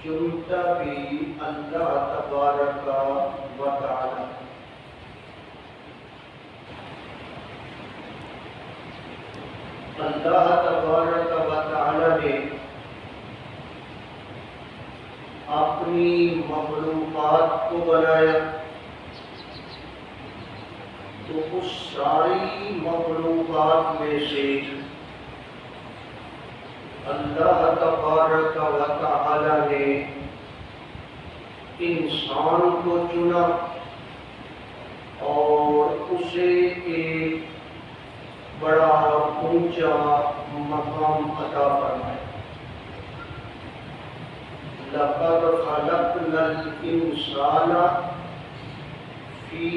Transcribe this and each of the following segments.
چنتا بھی اللہ تبارک و تعالی اللہ تبارک و تعالی نے اپنی مخلوقات کو بنایا تو اس ساری مخلوقات میں سے اللہ تبارک و تعالی نے انسان کو چنا اور اسے ایک بڑا اونچا مقام عطا فرمایا۔ لقد خلقنا الانسان فی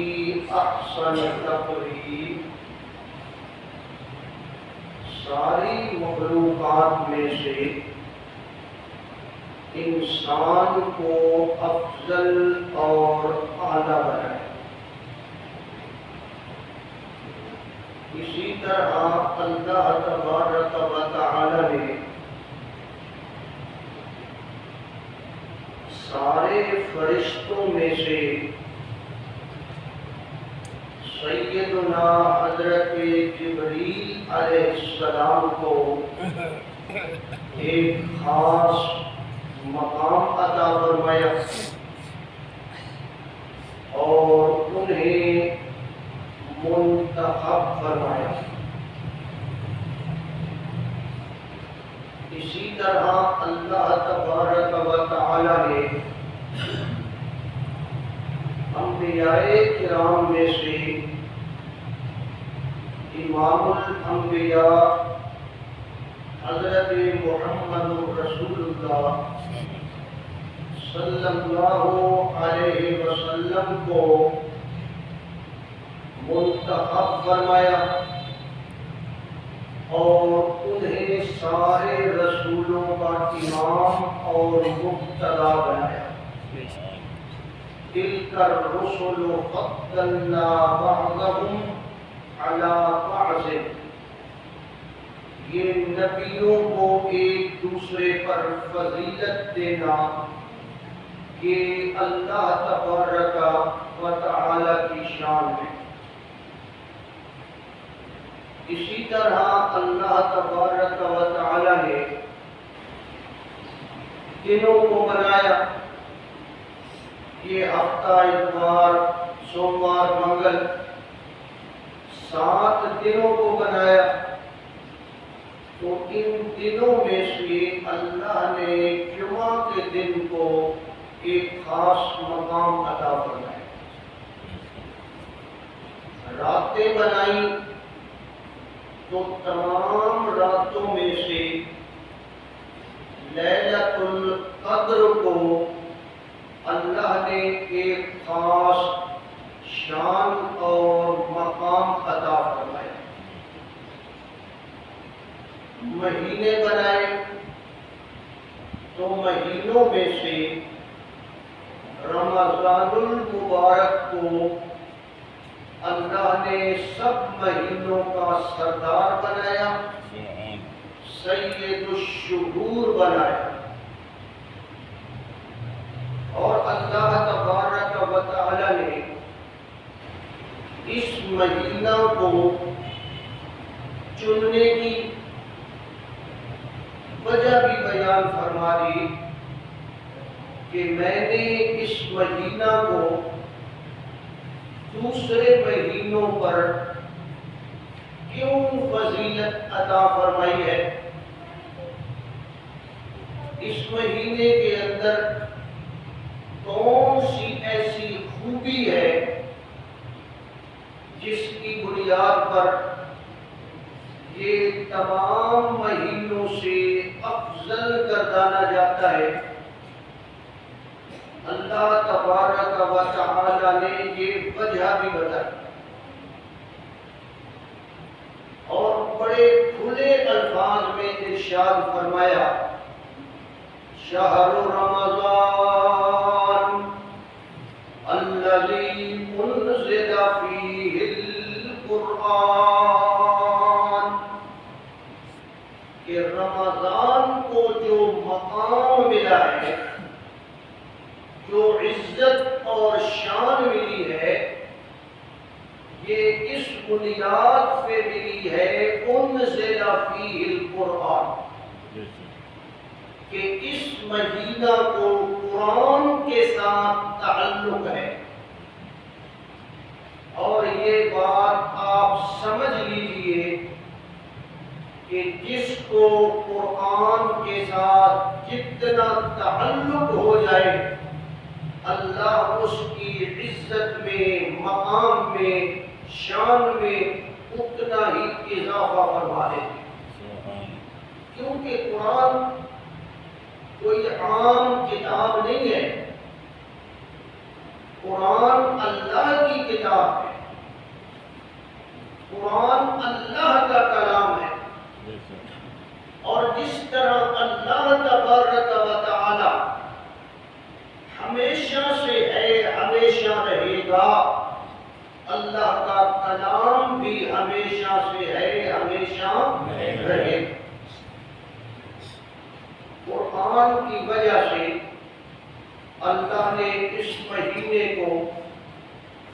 احسن تقویم، ساری مخلوقات میں سے انسان کو افضل اور اعلیٰ بنایا۔ اسی طرح اللہ تبارک و تعالی نے سارے فرشتوں میں سے سیدنا حضرت جبریل علیہ السلام کو ایک خاص مقام عطا فرمایا اور انہیں منتخب فرمایا۔ اسی طرح اللہ تبارک و تعالی نے انبیاء کرام میں سے امام الانبیاء حضرت محمد رسول اللہ صلی اللہ علیہ وسلم کو منتخب فرمایا اور انہیں سارے رسولوں کا امام اور مقتدا بنایا۔ تلک الرسل فضلنا بعضهم علی بعض، یہ نبیوں کو ایک دوسرے پر فضیلت دینا یہ اللہ تبارک و تعالی کی شان ہے۔ اسی طرح اللہ تبارک و تعالی نے دنوں کو بنایا، یہ ہفتہ اتوار سوموار منگل 7 دنوں کو بنایا، تو ان دنوں میں سے اللہ نے جمعہ کے دن کو ایک خاص مقام عطا فرمایا۔ راتیں بنائی تو تمام راتوں میں سے لیلۃ القدر کو اللہ نے ایک خاص شان اور مقام عطا فرمایا۔ مہینے بنائے تو مہینوں میں سے رمضان المبارک کو اللہ نے سب مہینوں کا سردار بنایا، سید الشہور بنایا، اور اللہ تبارک و تعالی نے اس مہینہ کو چننے کی وجہ بھی بیان فرما دی کہ میں نے اس مہینہ کو دوسرے مہینوں پر کیوں فضیلت عطا فرمائی ہے۔ اس مہینے کے اندر کون سی ایسی خوبی ہے جس کی بنیاد پر یہ تمام مہینوں سے افضل گردانا جاتا ہے۔ اللہ تبارک و تعالی نے یہ وجہ بھی بتائی اور بڑے کھلے الفاظ میں ارشاد فرمایا، شہر رمضان الذی انزل فیہ القرآن، کہ رمضان کو جو مقام ملا ہے جو عزت اور شان ملی ہے یہ اس بنیاد پہ ملی ہے انزل فیہ القرآن، کہ اس مہینہ کو قرآن کے ساتھ تعلق ہے۔ اور یہ بات آپ سمجھ لیجئے کہ جس کو قرآن کے ساتھ جتنا تعلق ہو جائے اللہ اس کی عزت میں، مقام میں، شان میں اتنا ہی اضافہ فرما دیتے، کیونکہ قرآن کوئی عام کتاب نہیں ہے، قرآن اللہ کی کتاب ہے، قرآن اللہ کا کلام ہے، اور جس طرح اللہ تبارک و تعالی ہمیشہ سے ہے، ہمیشہ رہے گا، اللہ کا کلام بھی ہمیشہ سے ہے، ہمیشہ رہے گا۔ قرآن کی وجہ سے اللہ نے اس مہینے کو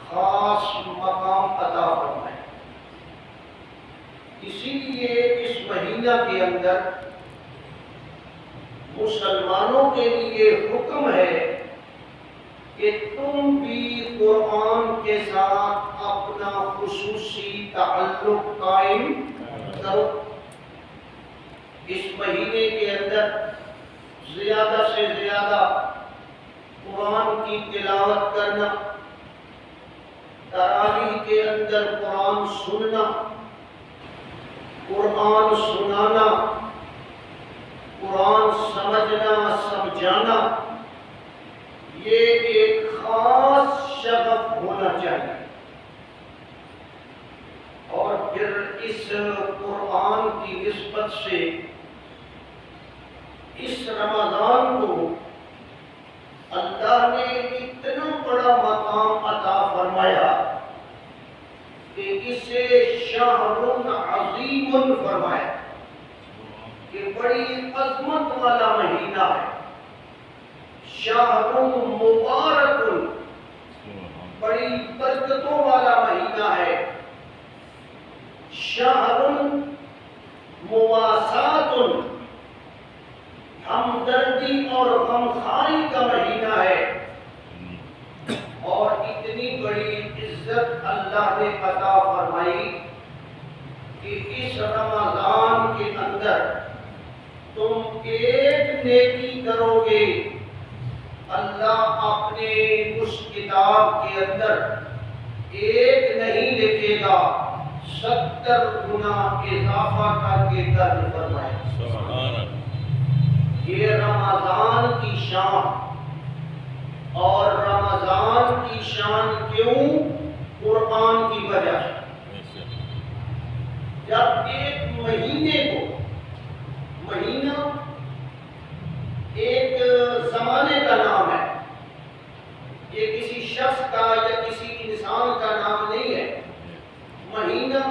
خاص مقام عطا فرمایا، اسی لیے اس مہینہ کے اندر مسلمانوں کے لیے حکم ہے کہ تم بھی قرآن کے ساتھ اپنا خصوصی تعلق قائم کرو۔ اس مہینے کے اندر زیادہ سے زیادہ قرآن کی تلاوت کرنا، تراویح کے اندر قرآن سننا، قرآن سنانا، قرآن سمجھنا، سمجھانا، یہ ایک خاص شغف ہونا چاہیے۔ اور پھر اس قرآن کی نسبت سے اس رمضان کو اللہ نے اتنا بڑا مقام عطا فرمایا کہ اسے شہر عظیم فرمایا، کہ بڑی عظمت والا مہینہ ہے، شہر مبارک، بڑی برکتوں والا مہینہ ہے، شہر مواسات، ہمدردی اور غمخواری کا مہینہ ہے، اور اتنی بڑی عزت اللہ نے عطا فرمائی کہ اس رمضان کے اندر تم ایک نیکی کرو گے، اللہ اپنے اس کتاب کے اندر ایک نہیں لکھے گا، 70 گنا اضافہ کر کے درج فرمائے۔ یہ رمضان کی شان، اور رمضان کی شان کیوں؟ قرآن کی وجہ سے۔ جب ایک مہینے کو، مہینہ ایک زمانے کا نام ہے، یہ کسی شخص کا یا کسی انسان کا نام نہیں ہے، مہینہ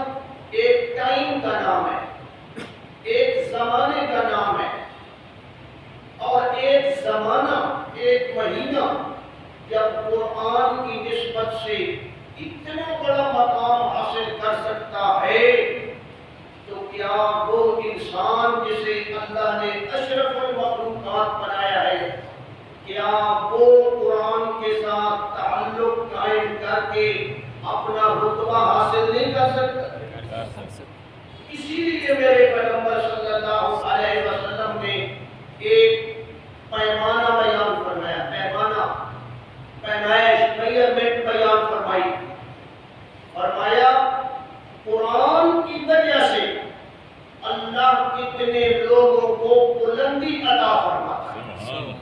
ایک ٹائم کا نام ہے، ایک زمانے کا نام ہے، اور ایک زمانہ، ایک مہینہ جب قرآن کی نسبت سے اتنا بڑا مقام حاصل کر سکتا ہے تو کیا وہ انسان جسے اللہ نے اشرف المخلوقات بنایا ہے، کیا وہ قرآن کے ساتھ تعلق قائم کر کے اپنا رتبہ حاصل نہیں کر سکتا؟ اسی لیے میرے پیغمبر صلی اللہ علیہ وسلم نے ایک پیمانہ بیان فرمایا، پیمانہ، پیمائش، میجرمنٹ بیان فرمائی، فرمایا قرآن کی وجہ سے اللہ کتنے لوگوں کو بلندی عطا فرماتا ہے۔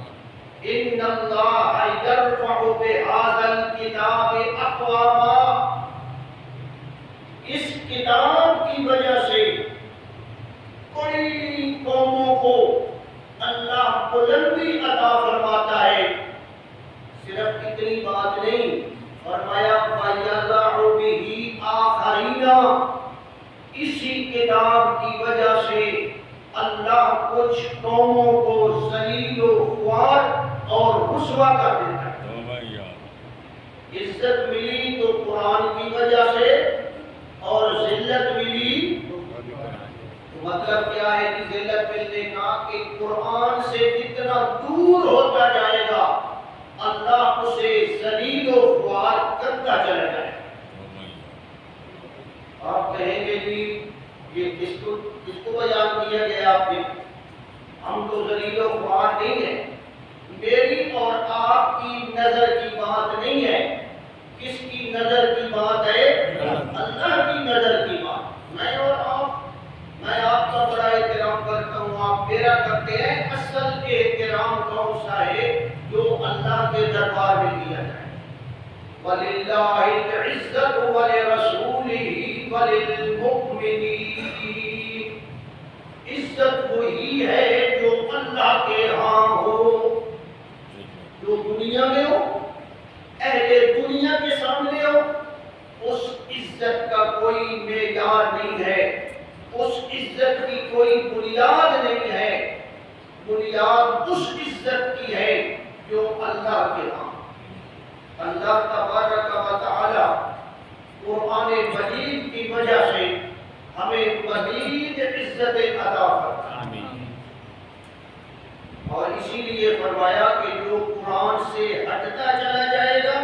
ان اللہ یرفع بہذا الکتاب اقواما، اس کتاب کی وجہ سے کئی قوموں کو اللہ بلندی عطا فرماتا ہے۔ صرف اتنی بات نہیں، فرمایا فَيَضَعُ بِهِ آخَرِينَ، اسی کتاب کی وجہ سے اللہ کچھ قوموں کو ذلیل و خوار اور رسوا کر دیتا ہے۔ عزت ملی تو قرآن کی وجہ سے، اور ذلت ملی مطلب کیا ہے کہ ذلت ملنے کا کہ قرآن سے جتنا دور ہوتا جائے گا اللہ اسے ذلیل و خوار کرتا چلا جائے گا۔ آپ کہیں گے جی یہ کس کو بیان کیا گیا آپ نے؟ ہم تو ذلیل و خوار نہیں ہیں۔ میری اور آپ کی نظر کی بات نہیں ہے، کس کی نظر کی بات ہے؟ اللہ کی نظر کی بات۔ میں آپ کا بڑا احترام کرتا ہوں، آپ میرا کرتے ہیں۔ اصل احترام کون سا ہے؟ جو اللہ کے دربار میں کیا جائے۔ وَلِلَّهِ الْعِزَّةُ وَلِرَسُولِهِ وَلِلْمُؤْمِنِينَ۔ عزت وہی ہے جو اللہ کے ہاں ہو، جو دنیا میں ہو، اہل دنیا کے سامنے ہو۔ اس عزت کا کوئی معیار نہیں ہے، اس عزت کی کوئی بنیاد نہیں ہے۔ بنیاد اس عزت کی ہے جو اللہ کے ہاں۔ اللہ تبارک و تعالی قرآن مجید کی وجہ سے ہمیں مزید عزت عطا فرمائے، اور اسی لیے فرمایا کہ جو قرآن سے ہٹتا چلا جائے گا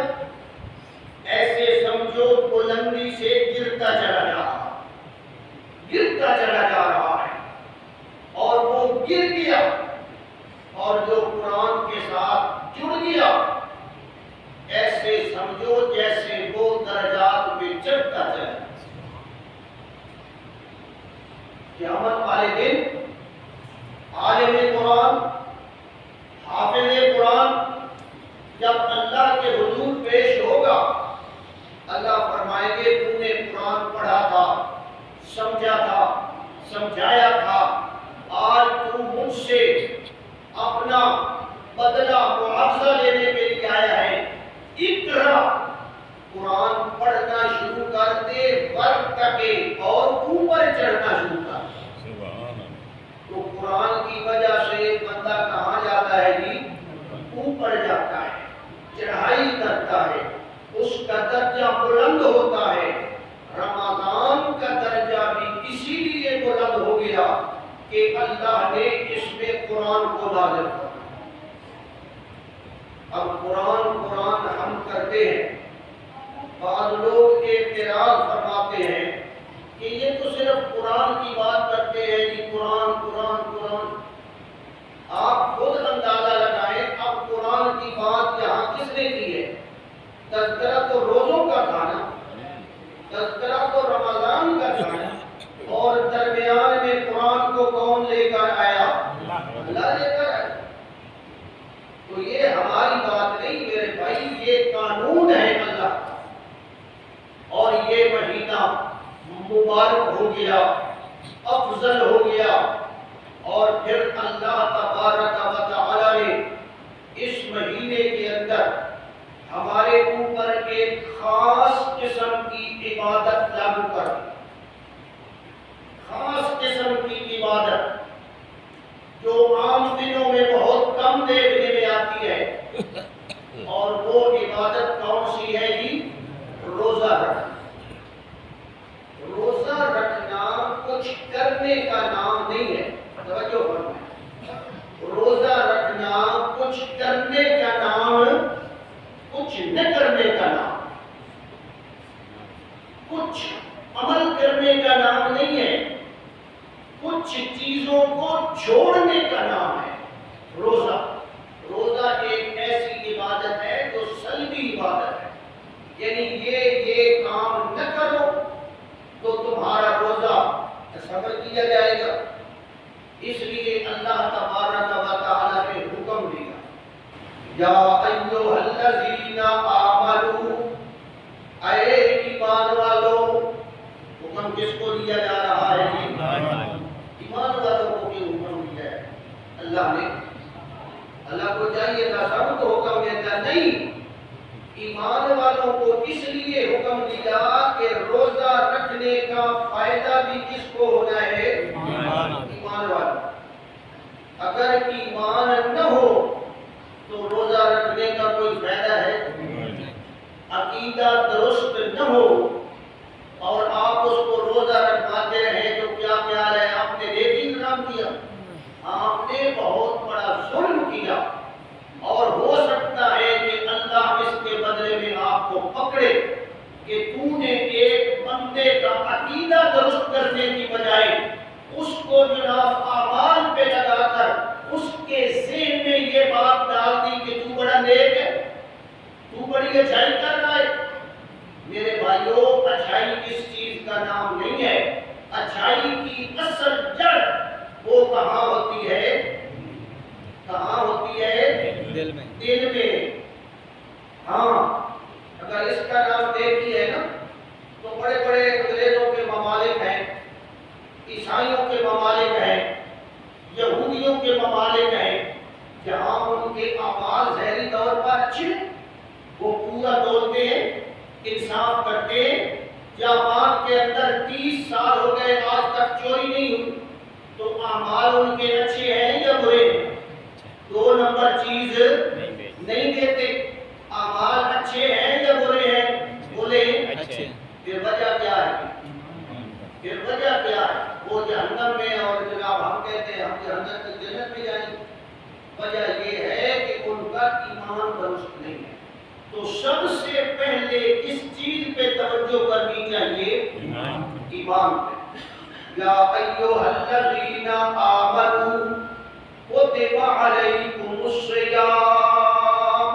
ایسے سمجھو بلندی سے گرتا چلا جا رہا ہے، اور وہ گر گیا، اور جو قرآن کے ساتھ جڑ گیا ایسے سمجھو جیسے وہ درجات میں چڑھتا چلا۔ قیامت والے دن عالم قرآن، حافظ قرآن جب اللہ کے حضور پیش ہوگا، اللہ فرمائیں گے تم نے قرآن پڑھا تھا، سمجھا تھا، سمجھایا تھا، آج تم مجھ سے اپنا بدلہ معاوضہ لینے کے لیے آیا ہے، اقرا، قرآن پڑھنا شروع کر دے، برق تکے اور اوپر چڑھنا شروع کر دے۔ تو قرآن کی وجہ سے بندہ کہاں جاتا ہے جی؟ اوپر جاتا ہے، چڑھائی کرتا ہے، اس کا درجہ بلند ہوتا ہے۔ رمضان کا درجہ بھی اسی لیے بلند ہو گیا کہ اللہ نے اس میں قرآن کو نازل کیا۔ اب قرآن ہم کرتے ہیں، بعض لوگ اعتراض فرماتے ہیں کہ یہ تو صرف قرآن کی بات کرتے ہیں جی، قرآن قرآن قرآن۔ آپ خود اندازہ لگائیں اب قرآن کی بات یہاں کس نے کی ہے؟ تذکرہ تو روزوں کا تھا نا، تذکرہ تو رمضان کا تھا نا، اور درمیان میں قرآن کو کون لے کر آیا؟ اللہ لے کر آیا۔ تو یہ ہماری بات نہیں میرے بھائی، یہ قانون ہے اللہ کا، اور یہ مہینہ مبارک ہو گیا، افضل ہو گیا، اور پھر اللہ تبارک و تعالی نے اس مہینے کے اندر ہمارے اوپر ایک خاص قسم کی عبادت لاگو کر دی، خاص قسم کی عبادت جو عام دنوں میں بہت کم دیکھنے میں آتی ہے، اور وہ عبادت کون سی ہے جی؟ روزہ رکھنا۔ روزہ رکھنا کچھ کرنے کا نام نہیں ہے، توجہ فرمائیں۔ روزہ رکھنا کچھ کرنے کا نام، کچھ نہ کرنے کا نام، کچھ عمل کرنے کا نام نہیں ہے، کچھ چیزوں کو چھوڑنے کا نام ہے روزہ۔ روزہ ایک ایسی عبادت ہے جو سلبی عبادت ہے، یعنی یہ کام نہ کرو تو تمہارا روزہ صبر کیا جائے گا۔ اس لیے اللہ تبارک و تعالی نے حکم دیا، یا ایھا الذین آمنوا، اے ایمان والو۔ حکم کس کو دیا جا رہا ہے؟ ایمان والوں کو بھی حکم دیا ہے اللہ نے۔ اللہ کو چاہیے تھا سب کو حکم دیتا، نہیں، ایمان والوں کو اس لیے حکم دیا کہ روزہ رکھنے کا فائدہ بھی کس کو ہونا ہے؟ ایمان والوں۔ اگر ایمان نہ ہو تو روزہ رکھنے کا کوئی فائدہ ہے؟ نہ ہو اور آپ اس کو روزہ رکھواتے رہے تو کیا خیال ہے آپ نے نیکی حرام کیا؟ آپ نے بہت بڑا ظلم کیا، اور ہو سکتا ہے کہ اللہ اس کے بدلے میں آپ کو پکڑے کہ تو نے ایک بندے کا عقیدہ درست کرنے کی بجائے اس کو جناب اعمال پہ لگا کر اس کے ذہن میں یہ بات ڈال دی کہ تو بڑا نیک ہے، تو بڑی اچھائی کر رہا ہے۔ میرے بھائیوں، اچھائی اس چیز کا نام نہیں ہے، اچھائی کی اصل جڑ وہ کہاں ہوتی ہے؟ کہاں ہوتی ہے؟ دل میں۔ دل میں۔ ہاں، اگر اس کا نام نیکی ہے نا تو بڑے بڑے انگریزوں کے ممالک ہیں، عیسائیوں کے ممالک ہیں، یہودیوں کے ممالک ہیں، جہاں ان کے اعمال ظاہری طور پر اچھے، وہ پورا تولتے ہیں، انصاف کرتے ہیں، جاپان کے اندر 30 سال ہو گئے آج تک چوری نہیں ہوئی، تو اعمال ان کے اچھے ہیں یا برے ہیں؟ 2 نمبر چیز نہیں دیتے، اعمال اچھے ہیں یا برے ہیں؟ بولے اچھے۔ پھر وجہ کیا ہے؟ پھر وجہ کیا ہے؟ وہ جہنم میں اور جناب ہم کہتے ہیں ہم جنت میں جائیں، وجہ یہ ہے کہ ان کا ایمان درست نہیں ہے۔ تو سب سے پہلے کس چیز پہ توجہ کرنی چاہیے؟ ایمان پہ۔ یا ایھا الذین آمنوا کتب علیکم الصیام،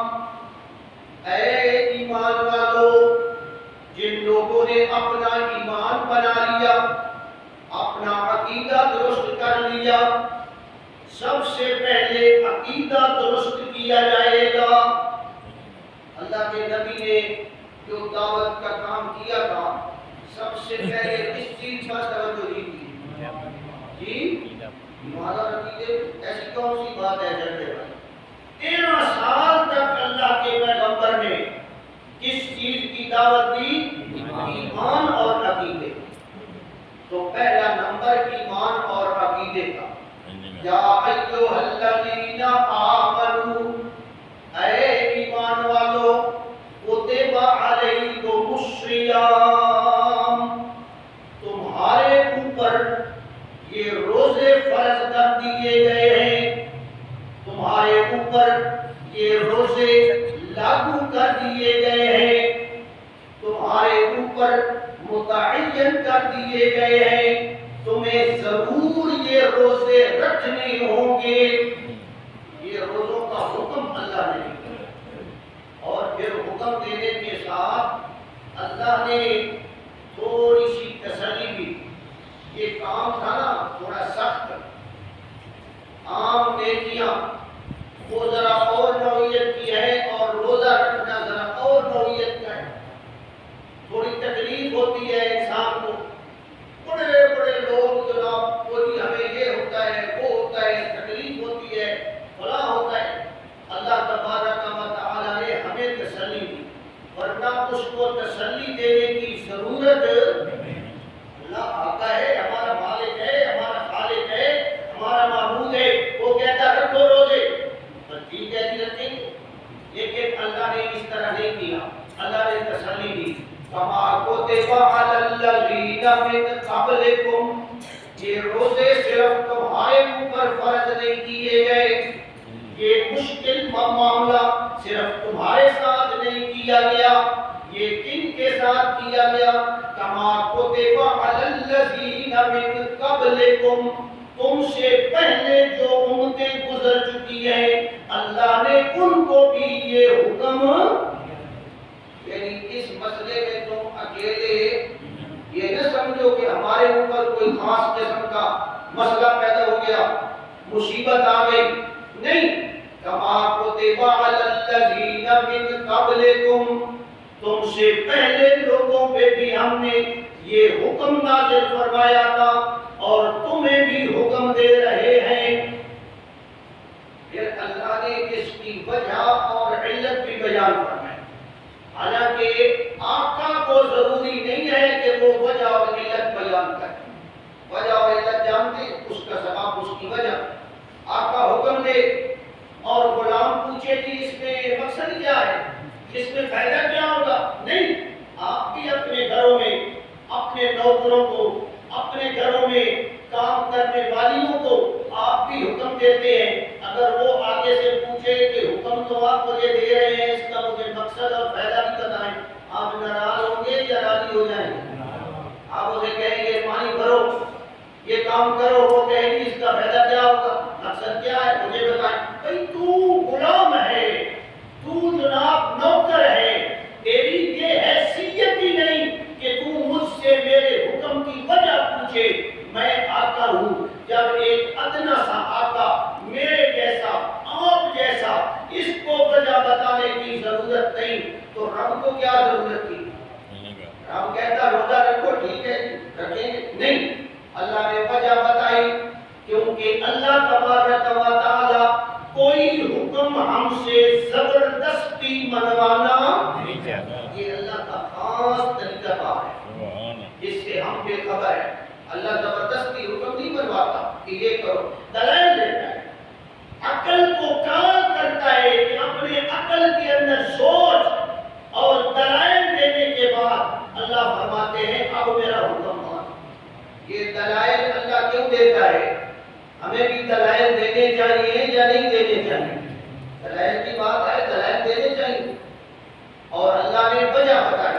اے ایمان والو، جن لوگوں نے اپنا ایمان بنا لیا، اپنا عقیدہ درست کر لیا، سب سے پہلے عقیدہ درست کیا جائے گا۔ اللہ کے نبی نے جو دعوت کا کام کیا تھا، سب سے پہلے کس چیز پر توجہ دی تھی؟ جی ایمان اور عقیدے، ایسی کون سی بات ہے جنتے بھائی؟ 13 سال تک اللہ کے پیغمبر نے کس چیز کی دعوت دی؟ ایمان اور عقیدے۔ تو پہلا نمبر ایمان اور عقیدے کا۔ یا ایھا الذین آمنوا، اے ایمان والو، کتب علیکم الصیام، تمہارے اوپر یہ روزے فرض کر دیے گئے ہیں، تمہارے اوپر یہ روزے لاگو کر دیے گئے ہیں، تمہارے اوپر متعین کر دیے گئے ہیں، تمہیں ضرور یہ روزے رکھنے ہوں گے۔ یہ روزوں کا حکم اللہ نے دیا، اور پھر حکم دینے کے ساتھ اللہ نے تھوڑی سی تسلی بھی۔ یہ کام تھا نا تھوڑا سخت، عام نیکیاں وہ ذرا اور نوعیت کی ہے، اور روزہ رکھنا ذرا اور نوعیت کا ہے۔ تھوڑی تکلیف ہوتی ہے انسان کو، بڑے بڑے لوگ جناب کوئی ہمیں یہ ہوتا ہے وہ ہوتا ہے، تکلیف ہوتی ہے، فلاں ہوتا ہے۔ اللہ تبارک و تعالی نے ہمیں تسلی دی، ورنہ اس کو تسلی دینے کی ضرورت اللہ آقا ہے، ہمارا مالک ہے، ہمارا خالق ہے، ہمارا معبود ہے، وہ کہتا رکھو روزے، بس ٹھیک ہے جی رکھیں گے، لیکن اللہ نے اس طرح نہیں کیا۔ اللہ نے تسلی دی، کما کتب علی الذین من قبلکم، یہ روزے صرف تمہارے اوپر فرض نہیں کیے گئے، یہ مشکل معاملہ صرف تمہارے ساتھ نہیں کیا گیا، یہ کن کے ساتھ کیا گیا؟ کما کتب علی الذین من قبلکم، تم سے پہلے جو امتیں گزر چکی ہیں اللہ نے ان کو بھی یہ حکم، یعنی اس مسئلے میں تم اکیلے یہ نہ سمجھو کہ ہمارے اوپر کوئی خاص قسم کا مسئلہ پیدا ہو گیا، مصیبت آ گئی، نہیں۔ کما کتب علی الذین من قبلکم، تم سے پہلے لوگوں پہ بھی ہم نے یہ حکم نازل فرمایا تھا اور تمہیں بھی حکم دے رہے ہیں۔ پھر اللہ نے اس کی وجہ اور علت بھی بیان فرمائی، حالانکہ آقا کو ضروری نہیں ہے کہ وہ وجہ اور علت بیان کرے، وجہ اور علت جانتے، اس کا سبب اس کی وجہ۔ آقا حکم دے اور غلام پوچھے کہ اس میں مقصد کیا ہے، اس میں فائدہ کیا ہوگا، نہیں، آپ بھی اپنے نوکروں کو، اپنے گھروں میں کام کرنے والیوں کو آپ بھی حکم دیتے ہیں، اگر وہ آگے سے پوچھے کہ حکم تو آپ مجھے دے رہے ہیں، اس کا مجھے مقصد اور فائدہ بھی بتائیں، آپ ناراض ہوں گے یا راضی ہو جائیں گے؟ آپ اسے کہیں گے پانی بھرو، یہ کام کرو، وہ کہیں گے اس کا فائدہ کیا ہوگا، مقصد کیا ہے مجھے بتائیں۔ بھئی تو غلام ہے، تو جناب نوکر ہے، تیری یہ حیثیت ہی نہیں کہ تو مجھ سے میرے حکم کی وجہ پوچھے۔ میں آقا ہوں، جب ایک ادنا سا آقا میرے جیسا، آپ جیسا، اس کو وجہ بتانے کی ضرورت نہیں تو رب کو کیا ضرورت تھی؟ رب کہتا روزہ رکھو، ٹھیک ہے رکھیں گے، نہیں، اللہ نے وجہ بتائی، کیونکہ اللہ تبارک و تعالی کوئی حکم ہم سے زبردستی منوانا نہیں چاہتا، یہ اللہ کا خاص طریقہ کار ہے، جس سے ہم بے خبر ہیں۔ اللہ زبردستی حکم نہیں منواتا کہ یہ کرو، دلائل دیتا ہے، عقل کو کام کرتا ہے کہ اپنے عقل کے اندر سوچ اور دلائل دینے کے بعد اللہ فرماتے ہیں اب میرا حکم مان۔ یہ دلائل اللہ کیوں دیتا ہے؟ ہمیں بھی دلائل دینے چاہیے یا نہیں دینے چاہیے؟ دلائل کی بات ہے، دلائل دینے چاہیے، اور اللہ نے وجہ بتائی۔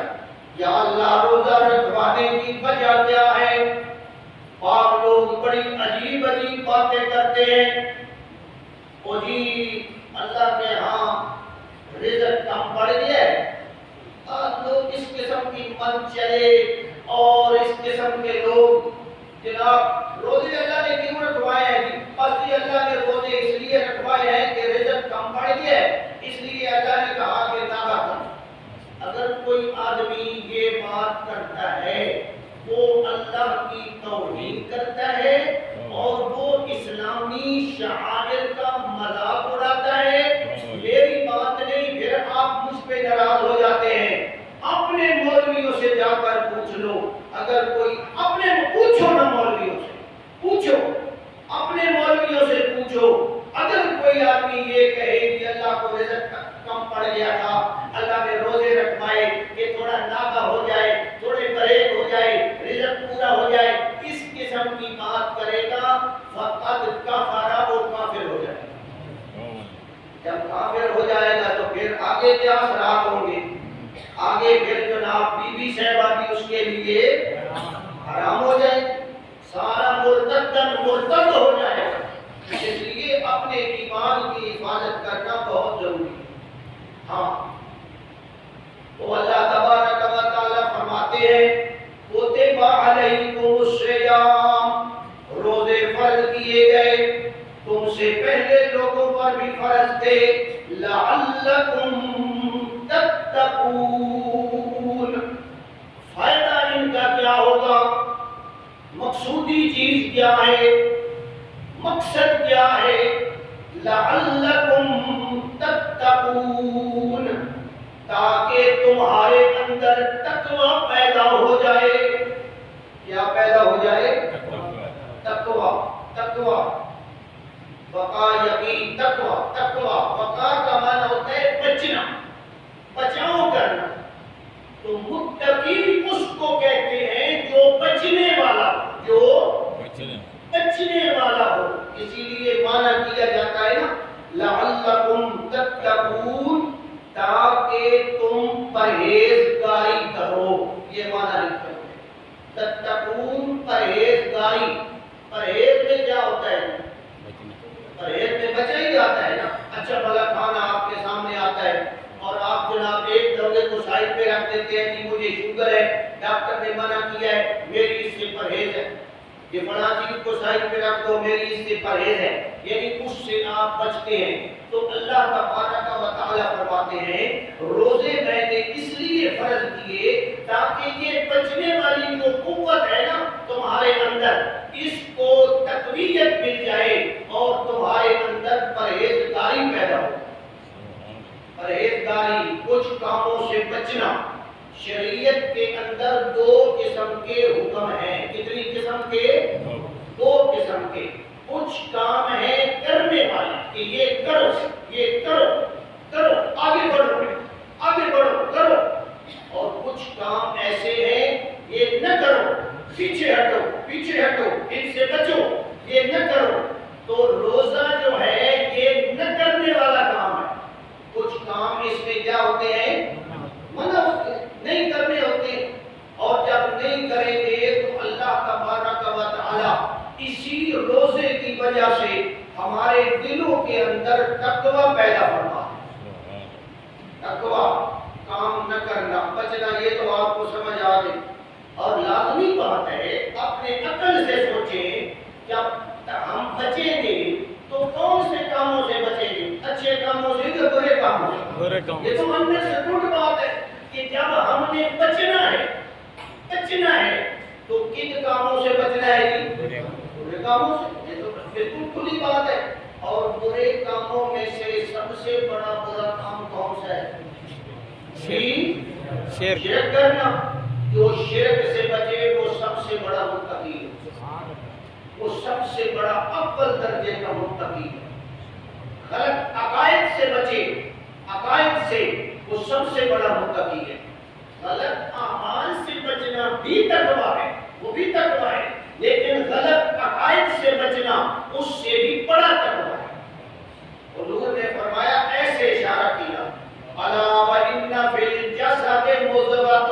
یا اللہ روزہ رکھوانے کی وجہ کیا ہے؟ بعض لوگ بڑی عجیب عجیب باتیں کرتے ہیں، او جی اللہ کے ہاں رزق کم پڑ گیا ہے، بعض لوگ اس قسم کی من چلے اور اس قسم کے لوگ جناب روزے اللہ نے کیوں رکھوائے ہیں؟ بس یہ اللہ نے روزے اس لیے رکھوائے ہیں کہ رزق کم پڑ گیا ہے، اس لیے اللہ نے کہا کہ نہ کرو۔ اگر کوئی آدمی یہ بات کرتا ہے وہ اللہ کی توہین کرتا ہے اور وہ اسلامی شعائر کا مذاق اڑاتا ہے، میری بات نہیں، پھر آپ مجھ پہ ناراض ہو جاتے ہیں۔ اپنے مولویوں سے جا کر پوچھ لو، اگر کوئی اپنے پوچھو نا مولویوں سے، پوچھو اپنے مولویوں سے پوچھو، اگر کوئی آدمی یہ کہے کہ اللہ کو رزق کم پڑ گیا تھا، اللہ نے روزے رکھوائے کہ تھوڑا ناغہ ہو جائے، تھوڑے پرہیز ہو جائے، رزق پورا ہو جائے، اس قسم کی بات کرے گا فقط کفر، وہ کافر ہو جائے گا۔ جب کافر ہو جائے گا تو پھر آگے کیا اثرات ہوں گے؟ آگے پھر جناب بی بی صاحبہ بھی اس کے لیے حرام ہو جائے، سارا مرتد ہو جائے گا۔ اس لیے اپنے ایمان کی حفاظت کرنا بہت ضروری ہے۔ ہاں تو اللہ تبارک و تعالی فرماتے ہیں کتب علیکم الصیام، روزے فرض کیے گئے تم سے پہلے لوگوں پر بھی فرض تھے، لعلکم تتقون، فائدہ ان کا کیا ہوگا، مقصودی چیز کیا ہے، مقصد کیا ہے، لعلکم تتقون، تاکہ تمہارے اندر تقوی پیدا ہو جائے۔ کیا پیدا ہو جائے؟ تقوی، تقوی، وقا یقین، تقوی، تقوی، وقا کا معنی ہوتا ہے بچنا، بچاؤ کرنا، تو متقی اس کو کہتے ہیں جو بچنے والا، جو بچنے والا ہو، اسی لیے معنی کیا جاتا ہے نا لعلکم تتقون، تاکہ تم پرہیزگاری کرو، یہ معنی لکھا ہے تتقون، پرہیزگاری۔ پرہیز میں کیا ہوتا ہے؟ پرہیز میں بچا ہی جاتا ہے نا۔ اچھا بھلا کھانا آپ کے سامنے آتا ہے اور آپ جناب ایک دورے کو سائڈ پہ رکھ دیتے ہیں کہ مجھے شوگر ہے، ڈاکٹر نے منع کیا ہے، میری اس سے پرہیز ہے، یہ بڑا چیز کو سائڈ پہ رکھ دو، میری اس سے پرہیز ہے، یعنی اس سے آپ بچتے ہیں۔ تو اللہ تبارک و تعالی فرماتے ہیں روزے میں نے اس لیے فرض کیے تاکہ یہ بچنے والی جو قوت ہے نا تمہارے اندر، اس کو تقویت مل جائے اور تمہارے اندر پرہیزگاری پیدا ہو۔ پرہیزگاری، کچھ کاموں سے بچنا۔ شریعت کے اندر دو قسم کے حکم ہیں۔ کتنی قسم کے؟ دو قسم کے۔ کچھ کام ہیں کرنے والے کہ یہ کرو، یہ کرو، کرو، آگے بڑھو، آگے بڑھو، کرو، اور کچھ کام ایسے ہیں یہ نہ کرو، کیا ہوتے ہیں؟ منع ہوتے ہیں، نہیں کرنے ہوتے ہیں۔ اور جب نہیں کریں گے تو اللہ تبارک و تعالی اسی روزے کی وجہ سے ہمارے دلوں کے اندر تقوی پیدا فرما ہے۔ تقوی، کام نہ کرنا، بچنا، یہ تو آپ کو سمجھ آ گئی۔ اور لازمی بات ہے اپنے عقل سے سوچیں، جب ہم بچیں گے تو کون سے کاموں سے بچیں گے؟ اچھے کاموں سے یا برے کاموں سے؟ یہ تو اندر سے ٹوٹ بات ہے کہ جب ہم نے بچنا ہے تو کن کاموں سے بچنا ہے؟ برے کاموں سے۔ یہ تو بالکل کھلی بات ہے۔ اور برے کاموں میں سے سب سے بڑا برا کام کون سا ہے؟ شرک کرنا۔ جو شرک سے بچے وہ سب سے بڑا متقی ہے، وہ سب سے بڑا اول درجے کا متقی ہے۔ غلط عقائد سے بچے، عقائد سے وہ سب سے بڑا متقی ہے۔ غلط اعمال سے بچنا بھی تقویٰ ہے، وہ بھی تقویٰ ہے، لیکن غلط عقائد سے بچنا اس سے بھی بڑا تقویٰ ہے۔ حضور نے فرمایا، ایسے اشارہ کیا، الا وان فی الجسد مضغۃ،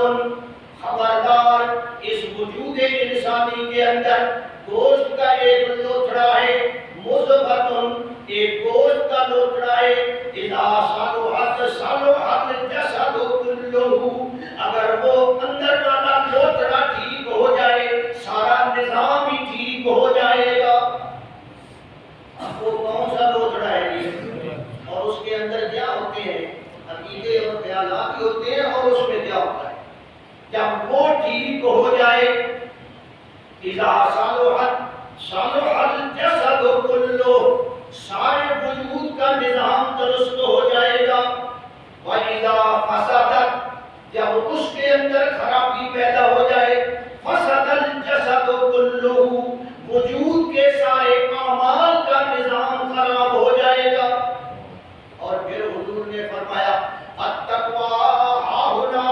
خبردار اس وجود انسانی کے اندر گوشت کا ایک لوتھڑا ہے، مضغۃ ایک گوشت کا لوتھڑا ہے، اذا صلحت صلح الجسد کلہ، اگر وہ اندر والا لوتھڑا ٹھیک ہو جائے سارا نظام ہی ٹھیک ہو جائے گا۔ اب وہ کون سا لوتھڑا ہے یہ؟ اور اس کے اندر کیا ہوتے ہیں؟ عقیدے اور خیالات ہی ہوتے ہیں۔ اور اس میں کیا ہوتا ہے؟ جب وہ ٹھیک ہو جائے، اذا صلحت صلح الجسد کلہ، سارے وجود کا نظام درست ہو جائے گا۔ وَإِذَا فَسَدَتْ، جب اس کے اندر خرابی پیدا ہو جائے، فَسَدَ الْجَسَدُ كُلُّهُ، وجود کے سارے اعمال کا نظام خراب ہو جائے گا۔ اور پھر حضور نے فرمایا، التقویٰ ہاہنا،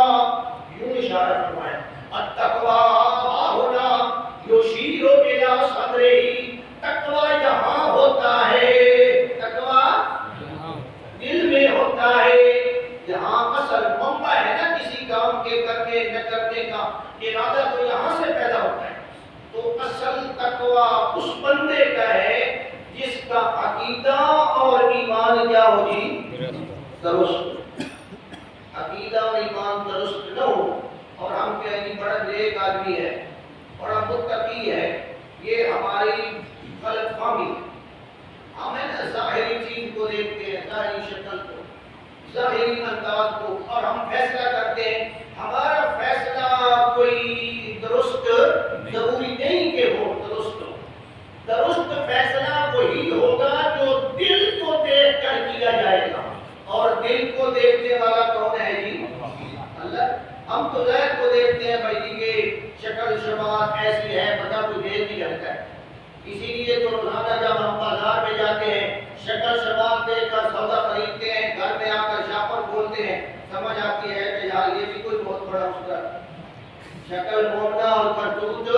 یوں اشارہ فرمایا، التقویٰ ہاہنا یشیر الی صدرہ، تقویٰ یہاں ہوتا ہے، تقویٰ دل میں ہوتا ہے۔ یہاں اصل منبع ہے نا کسی کام کے کرنے نہ کرنے کا، ارادہ تو یہاں سے پیدا ہوتا ہے۔ تو اصل تقویٰ اس بندے کا ہے جس کا عقیدہ اور ایمان کیا ہو جی؟ درست۔ عقیدہ اور ایمان درست نہ ہو اور ہم کہیں بڑا نیک آدمی ہے، بڑا متقی ہے، یہ ہماری غلط فہمی ہے۔ ہم ظاہری چیز کو دیکھتے ہیں، ظاہری شکل کو، ظاہری انداز کو، اور ہم فیصلہ کرتے ہیں۔ ہمارا فیصلہ کوئی درست ضروری نہیں کہ ہو درست ہو۔ درست فیصلہ وہی ہوگا جو دل کو دیکھ کر کیا جائے گا، اور دل کو دیکھنے والا کون ہے جی؟ اللہ۔ ہم تو ظاہر کو دیکھتے ہیں، بھائی جی یہ شکل شمال ایسی ہے، پتہ کوئی دیر نہیں لگتا ہے۔ اسی لیے تو روزانہ جب ہم بازار میں جاتے ہیں، شکل شمال دیکھ کر سودا خریدتے ہیں، گھر میں آ کر شاپر کھولتے ہیں، سمجھ آتی ہے کہ یار یہ بھی کوئی بہت بڑا مسئلہ ہے۔ شکل موڑنا اور کرتوت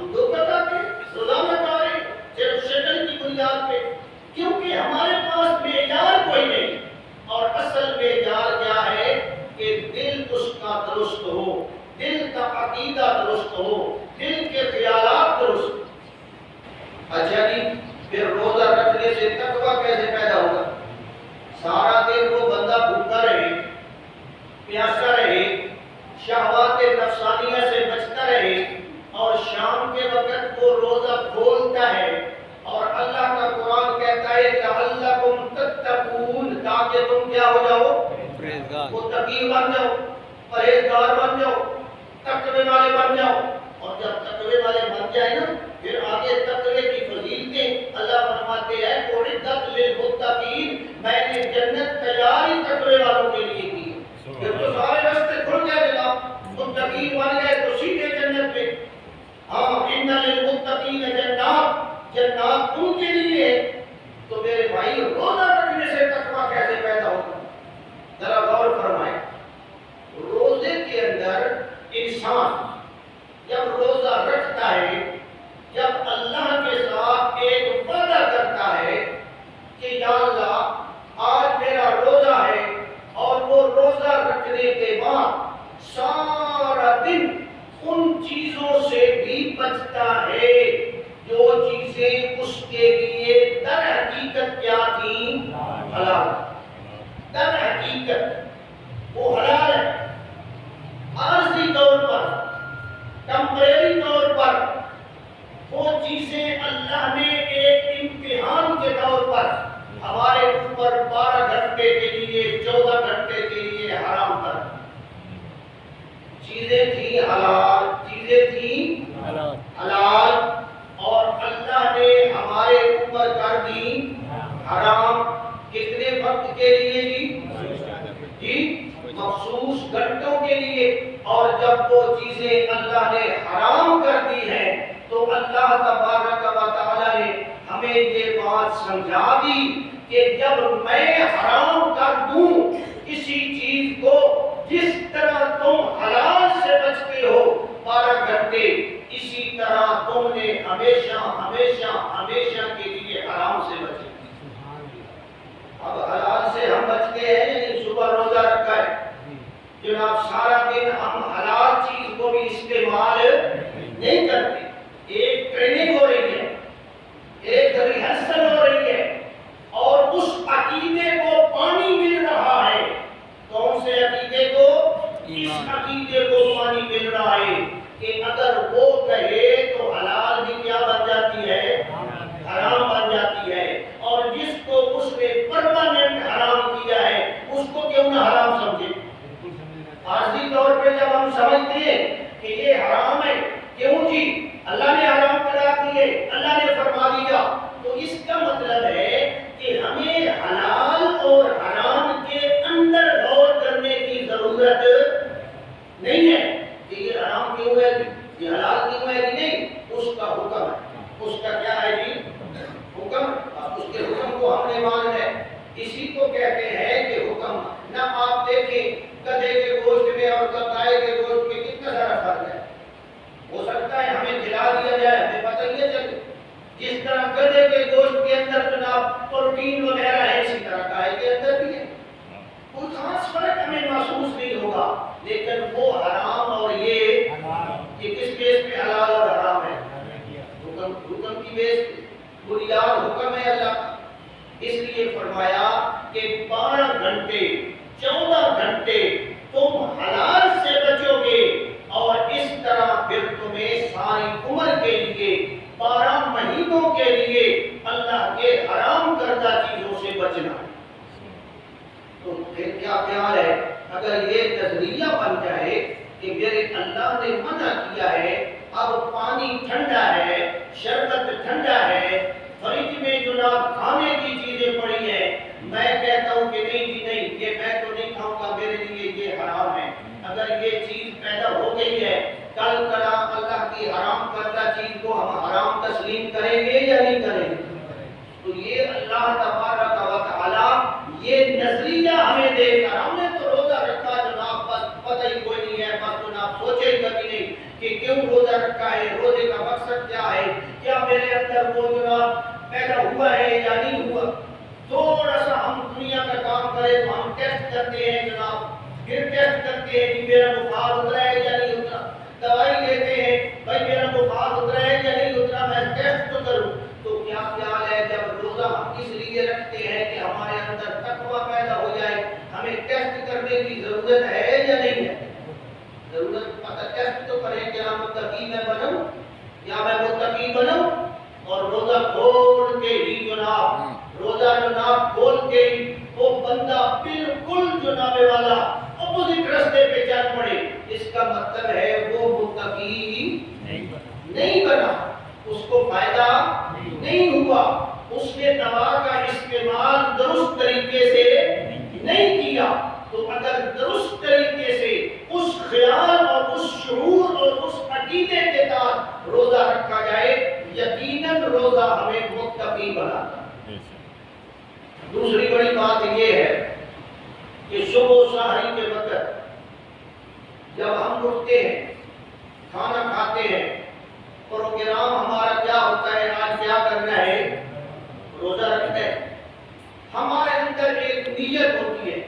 ہم دو بتاتے ہیں، روزانہ کھا رہے ہیں صرف شکل کی بنیاد پہ، کیونکہ ہمارے پاس معیار کوئی نہیں۔ اور اصل معیار کیا ہے کہ دل اس کا درست ہو، دل کا عقیدہ درست ہو، دل کے خیالات درست ہو۔ اچھا جی، پھر روزہ رکھنے سے تقویٰ کیسے پیدا ہوگا؟ سارا دن وہ بندہ بھوکا رہے، پیاسا رہے، شہوات نفسانیہ سے بچتا رہے، اور شام کے وقت وہ روزہ کھولتا ہے، اور اللہ کا قرآن کہتا ہے لعلکم تتقون، تاکہ تم کیا ہو جاؤ؟ متقی بن جاؤ، پرہیزگار بن جاؤ، تقوی والے بن جاؤ۔ اور جب تقوی والے بن جائے نا، پھر آگے تقوی کی فضیلتیں اللہ فرماتے ہیں اعدت للمتقین، میں نے جنت تیار ہی تقوی والوں کے لیے کی ہے۔ پھر تو سارے راستے کھل گئے جناب، متقی بن گئے تو سیدھے جنت پہ۔ ہاں، ان للمتقین جنات، جنات ان کے لیے۔ تو میرے بھائی، روزہ رکھنے سے تقویٰ کیسے پیدا ہوگا؟ ذرا غور فرمائیں۔ روزے کے اندر انسان جب روزہ رکھتا ہے، جب اللہ کے ساتھ ایک وعدہ کرتا ہے کہ یا اللہ آج میرا روزہ ہے اور کرنے کے بعد سارا دن ان چیزوں سے بھی بچتا ہے جو چیزیں اس کے لیے در حقیقت کیا تھیں؟ حلال. در حقیقت وہ حلال ہے. عارضی طور پر، ٹمپریری طور پر وہ چیزیں اللہ نے ایک امتحان کے طور پر ہمارے اوپر 12 گھنٹے کے لیے 14 گھنٹے کے لیے حرام کر. چیزیں تھیں حلال، چیزیں تھیں حلال، اور اللہ نے ہمارے اوپر کر دی حرام. کتنے وقت کے لیے جی؟ مخصوص گھنٹوں کے لیے. اور جب وہ چیزیں اللہ نے حرام کر دی ہیں تو اللہ تبارک و تعالی نے ہمیں یہ بات سمجھا دی کہ جب میں حرام کر دوں کسی چیز کو، جس طرح تم حلال سے بچتے ہو 12 گھنٹے، اسی طرح تم نے ہمیشہ ہمیشہ ہمیشہ کے لیے حرام سے بچے. اب حلال سے ہم بچتے ہیں، یعنی صبح روزہ رکھا ہے جناب، سارا دن ہم حلال چیز کو بھی استعمال نہیں کرتے. ایک ٹریننگ ہو رہی ہے، ایک ریہرسل ہو رہی ہے، اور اس عقیدے کو پانی مل رہا ہے. کون سے عقیدے کو؟ اس عقیدے کو پانی مل رہا ہے کہ اگر وہ کہے تو حلال بھی کیا بن جاتی ہے؟ حرام بن جاتی ہے. اور جس کو اس نے پرماننٹ حرام کیا ہے اس کو کیوں نہ حرام سمجھے؟ عارضی طور پہ جب ہم سمجھتے ہیں کہ یہ حرام ہے، کیوں جی؟ اللہ نے حرام قرار دیے، اللہ نے فرما دیا، تو اس کا مطلب ہے کہ ہمیں حلال اور حرام کے اندر غور کرنے کی ضرورت نہیں ہے کہ یہ حرام کیوں ہے، یہ حلال کیوں ہے. نہیں، اس کا حکم ہے. اس کا کیا ہے جی؟ حکم. اس کے حکم کو ہم نے ماننا ہے. اسی کو کہتے ہیں کہ حکم. نہ آپ دیکھیں گدھے کے گوشت میں اور گائے کے گوشت میں کتنا سارا فرق ہے. ہو سکتا ہے ہمیں کھلا دیا جائے، ہمیں پتہ ہی نہیں چلے. جس طرح گدھے کے گوشت کے اندر جناب پروٹین وغیرہ ہے، اسی طرح گائے کے اندر بھی ہے. کوئی خاص فرق ہمیں محسوس نہیں ہوگا. لیکن وہ حرام اور یہ کس بیس پہ حلال اور حرام ہے؟ حکم کی بیس پہ. بنیاد حکم ہے اللہ کا. اس لیے فرمایا کہ 12 گھنٹے 14 گھنٹے تم حلال سے بچو گے، اور اس طرح پھر تمہیں ساری عمر کے لیے 12 مہینوں کے لیے اللہ کے حرام کردہ چیزوں سے بچنا. تو پھر کیا خیال ہے اگر یہ نظریہ بن جائے کہ میرے اللہ نے منع کیا ہے، اب پانی ٹھنڈا ہے، شربت ٹھنڈا ہے، فریج میں جناب کھانے کی چیزیں پڑی ہیں، میں کہتا ہوں کہ نہیں جی نہیں، یہ میں تو نہیں کھاؤں گا، میرے لیے یہ حرام ہے. اگر یہ چیز پیدا ہو گئی ہے، کل کلا اللہ کی حرام کردہ چیز کو ہم حرام تسلیم کریں گے یا نہیں کریں گے؟ تو یہ اللہ تبارک و تعالی یہ نظریہ ہمیں دے کر، ہم نے تو روزہ رکھا جناب، بس پتہ ہی کوئی نہیں ہے، بس جناب سوچے ہی کبھی نہیں کہ کیوں روزہ رکھا ہے، روزے کا مقصد کیا ہے، کیا میرے اندر وہ جناب پیدا ہوا ہے یا نہیں ہوا. تھوڑا سا ہم دنیا کا کام کریں تو ہم ٹیسٹ کرتے ہیں جناب، پھر ٹیسٹ کرتے ہیں کہ میرا بخار اترا ہے یا نہیں اترا. دوائی لیتے ہیں، بھائی میرا بخار اترا ہے یا نہیں اترا، میں ٹیسٹ تو کروں. تو کیا خیال ہے جب روزہ ہم اس لیے رکھتے ہیں کہ ہمارے اندر تقویٰ پیدا ہو جائے، ہمیں ٹیسٹ کرنے کی ضرورت ہے یا نہیں ہے؟ ضرورت. پتہ ٹیسٹ تو کریں کہ ہم متقی میں بنوں یا میں متقی بنوں. اور روزہ کھول کے ہی جناب، روزہ جناب کھول کے ہی وہ بندہ بالکل جناب والا اپوزٹ راستے پہ چل پڑے، اس کا مطلب ہے وہ متقی نہیں بنا، اس کو فائدہ نہیں ہوا، اس نے دوا کا استعمال درست طریقے سے نہیں کیا. تو اگر درست طریقے سے اس خیال اور اس شعور اور اس عقیدے کے ساتھ روزہ رکھا جائے، یقیناً روزہ ہمیں متقی بناتا ہے. دوسری بڑی بات یہ ہے کہ صبح و سحری کے وقت جب ہم اٹھتے ہیں، کھانا کھاتے ہیں، پروگرام ہمارا کیا ہوتا ہے، آج کیا کرنا ہے، روزہ رکھنا ہے. ہمارے اندر ایک نیت ہوتی ہے،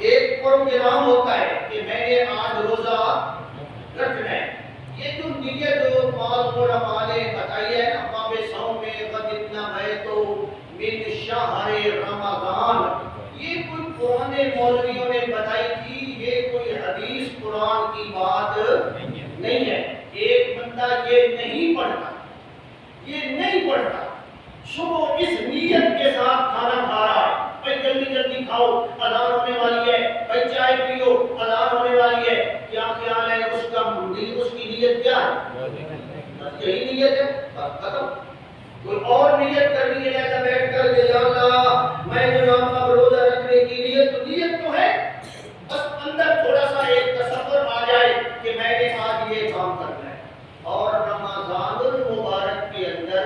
ایک پروگرام ہوتا ہے کہ میں نے آج روزہ رکھنا ہے. یہ جو نیت بعض علماء نے بتائی ہے نا باب صوم غد نویت من شہر رمضان، یہ کوئی پرانے مولویوں نے بتائی تھی، یہ کوئی حدیث قرآن کی بات نہیں ہے. ایک بندہ یہ نہیں پڑھتا، صبح اس نیت کے ساتھ کھانا کھا رہا ہے، بھائی جلدی جلدی کھاؤ اذان ہونے والی ہے، بھائی چائے پیو اذان ہونے والی ہے، کیا خیال ہے اس کی نیت کیا ہے؟ یہی نیت ہے، ختم. کوئی اور نیت کرنی ہے ایسا بیٹھ کر کہ یا اللہ میں جو آپ روزہ رکھنے کی نیت تو ہے، بس اندر تھوڑا سا ایک تصور آ جائے کہ میں نے آج یہ کام کرنا ہے. اور رمضان المبارک کے اندر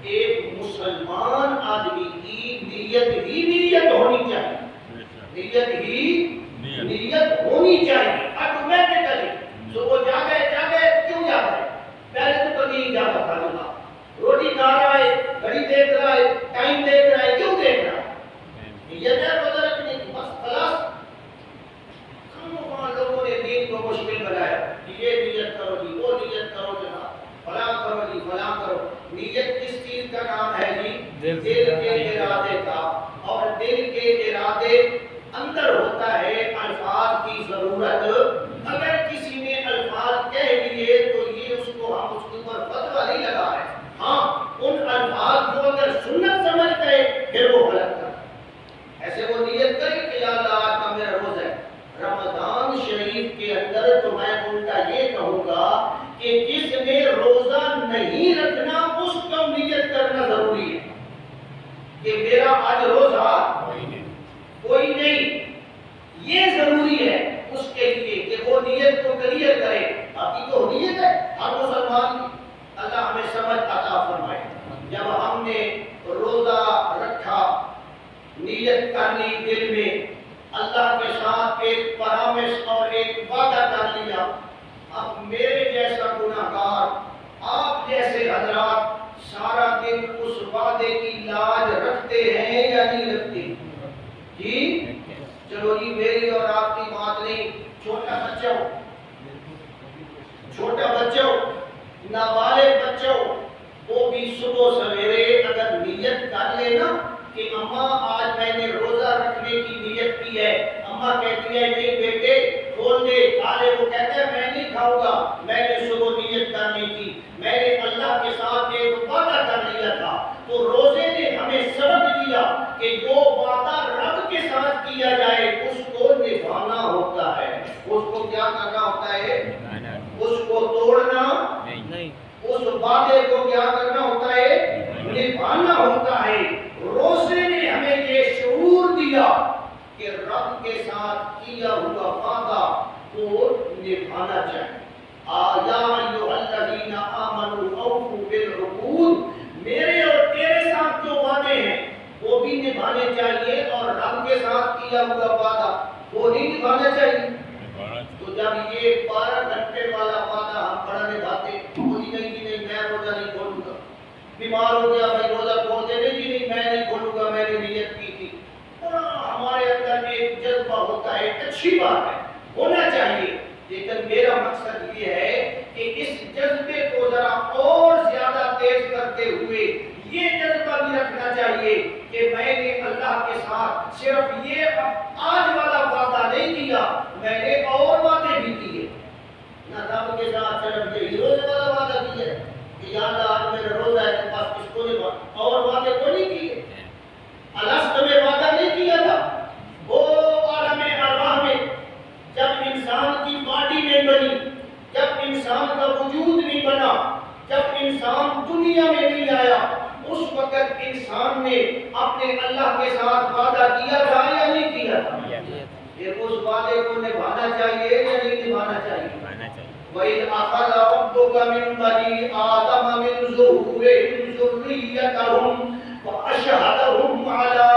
ایک مسلمان آدمی کی نیت ہونی چاہیے، نیت ہونی چاہیے آٹومیٹکلی. صبح جاگے کیوں جاگے؟ پہلے تو کبھی نہیں جاگا تھا، روٹی کھا رہا ہے، گھڑی دیکھ رہا ہے، ٹائم دیکھ رہا ہے، کیوں دیکھ رہا ہے؟ نیت ہے روزہ رکھنے کی، بس خلاص. ہم لوگوں نے دین کو مشکل بنایا، یہ نیت کرو جی، وہ نیت کرو جناب، فلاں کرو جی، فلاں کرو. نیت کس چیز کا نام ہے جی؟ دل کے ارادے کا. اور دل کے ارادے اندر ہوتا ہے الفاظ کی ضرورت. اگر کسی نے الفاظ کہہ دیے تو یہ اس کو ہم اس کے اوپر فتویٰ نہیں لگا رہے. ہاں ان الفاظ کو اگر سنت سمجھ گئے پھر وہ غلط کرتا. ایسے وہ نیت کرے کہ یا اللہ آج کا میرا روزہ ہے. رمضان شریف کے اندر تو میں الٹا یہ کہوں گا کہ جس نے روزہ نہیں رکھنا اس کو نیت کرنا ضروری ہے کہ میرا آج روزہ کوئی نہیں. یہ ضروری ہے اس کے لیے کہ وہ نیت کو کلیئر کرے. باقی تو نیت ہے ہر مسلمان کی. اللہ ہمیں سمجھ عطا فرمائے. جب ہم نے روزہ رکھا، نیت کر لی دل میں، اللہ کے ساتھ ایک پرامش اور ایک وعدہ کر لیا، اب میرے جیسا گناہگار، آپ جیسے حضرات سارا دن اس وعدے کی لاج رکھتے ہیں یا نہیں رکھتے؟ جی چلو جی میری اور آپ کی بات نہیں. چھوٹا بچہ ہو، نابالغ بچہ ہو، وہ بھی صبح سویرے اگر نیت کر لے نا کہ اماں آج میں نے روزہ رکھنے کی نیت کی ہے، اماں کہتی ہے نہیں بیٹے کھول دے کھا لے، وہ کہتا ہے میں نہیں کھاؤں گا، میں نے صبح نیت کرنے کی، میں نے اللہ کے ساتھ ایک وعدہ کر لیا تھا. تو روزے نے ہمیں سبق دیا کہ جو وعدہ رب کے ساتھ کیا جائے اس کو نبھانا ہوتا ہے. اس کو کیا کرنا ہوتا ہے؟ اس کو توڑنا نہیں. اس وعدے کو کیا کرنا ہوتا ہے؟ نبھانا ہوتا ہے. روزے نے ہمیں یہ شعور دیا کہ رب کے ساتھ کیا ہوا وعدہ کو نبھانا چاہیے. یا ایھا الذین آمنوا اوفوا بالعقود، میرے اور تیرے ساتھ جو وعدے ہیں وہ بھی نبھانے چاہیے، اور رب کے ساتھ کیا ہوا وعدہ وہ نہیں نبھانا چاہیے. تو جب یہ 12 گھنٹے والا وعدہ ہم بڑا نبھاتے، کوئی نہیں جی نہیں میں روزہ نہیں کھولوں گا، بیمار ہو گیا بھائی روزہ کھول دے، نہیں جی نہیں میں نہیں کھولوں گا، میں نے نیت کی تھی. ہمارے اندر ایک جذبہ ہوتا ہے، اچھی بات ہے، ہونا چاہیے، لیکن میرا مقصد یہ ہے کہ اس جذبے کو ذرا اور زیادہ تیز کرتے ہوئے یہ جذبہ بھی رکھنا چاہیے کہ میں نے اللہ کے ساتھ صرف یہ آج والا وعدہ نہیں کیا، میں نے اور وعدے بھی کیے. نہ رب کے ساتھ صرف یہ روزے والا وعدہ کیا کہ یا اللہ آج میرا روزہ ہے، بس اس کو نہیں، اور وعدے کو نہیں کیے. الست میں وعدہ نہیں کیا تھا. وہ عالم ارواح میں جب انسان کی باڈی میں بنی، جب انسان کا وجود نہیں بنا، جب انسان دنیا میں نہیں آیا، اس وقت انسان نے اپنے اللہ کے ساتھ وعدہ کیا تھا یا نہیں کیا تھا؟ یہ اس وعدے کو نبھانا چاہیے یا نہیں نبھانا چاہیے؟ وَإِذْ أَخَذَ رَبُّكَ مِن بَنِي آدَمَ مِن ظُهُورِهِمْ ذُرِّيَّتَهُمْ وَأَشْهَدَهُمْ عَلَىٰ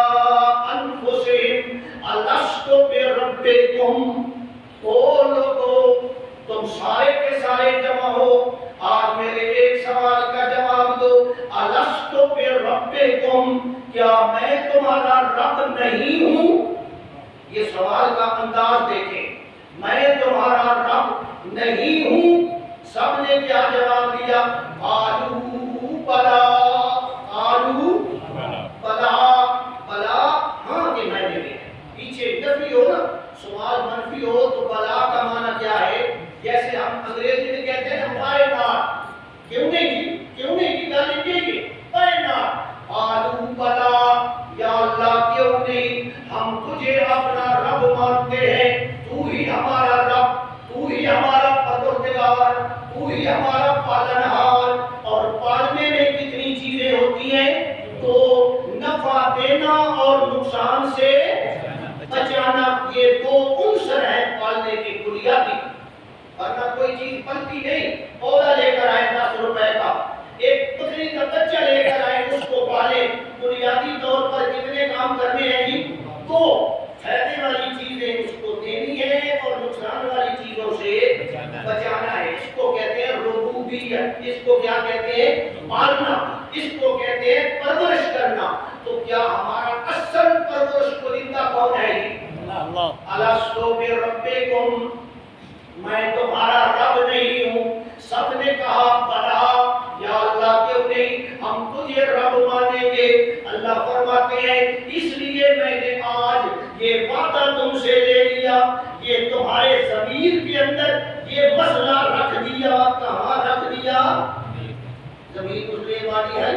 أَنفُسِهِمْ أَلَسْتُ بِرَبِّكُمْ. او لوگو تم سارے کے سارے جمع ہو، آج میرے ایک سوال کا جواب دو. الست بربکم، کیا میں تمہارا رب نہیں ہوں؟ یہ سوال کا انداز دیکھیں، میں تمہارا رب نہیں ہوں؟ سب نے کیا جواب دیا؟ قالوا بلا، قالوا بلا، بلا ہاں کہ میں نے بھی ہے۔ پیچھے نفی ہو نا، سوال منفی ہو تو بلا کا معنی کیا ہے؟ جیسے ہم انگریزی میں کہتے ہیں why not، کیوں نہیں جی، کیوں نہیں جی، گالی دیجیے why not۔ قالوا بلا، یا اللہ کیوں نہیں، ہم تجھے اپنا رب مانتے ہیں، تو ہی ہمارا رب، تو ہی ہمارا پروردگار، تو ہی ہمارا پالنہار۔ اور پالنے میں کتنی چیزیں ہوتی ہیں؟ تو نفع دینا اور نقصان سے بچانا، یہ دو عنصر ہیں پالنے کے بنیادی، ورنہ کوئی چیز پلتی نہیں۔ پودا لے کر آئے 10 روپے کا، ایک بکری کا بچہ لے کر آئے، اس کو پالے، بنیادی طور پر کتنے کام کرنے ہیں جی؟ تو فائدے والی چیزیں اس کو دینی ہے اور نقصان والی چیزوں سے بچانا ہے۔ اس کو کہتے ہیں ربوبیت، اس کو کیا کہتے ہیں؟ پالنا، اس کو کہتے ہیں پرورش کرنا۔ تو کیا ہمارا اصل پرورش کنندہ کون ہے؟ اللہ۔ الستو بربکم، میں تمہارا رب نہیں ہوں؟ سب نے کہا بلا، یا اللہ کیوں نہیں، ہم تجھے رب مانیں گے۔ اللہ فرماتے ہیں اس لیے میں نے آج یہ وعدہ تم سے لے لیا، یہ تمہارے ضمیر کے اندر یہ مسئلہ رکھ دیا۔ کہاں رکھ دیا؟ ضمیر اس لیے والی ہے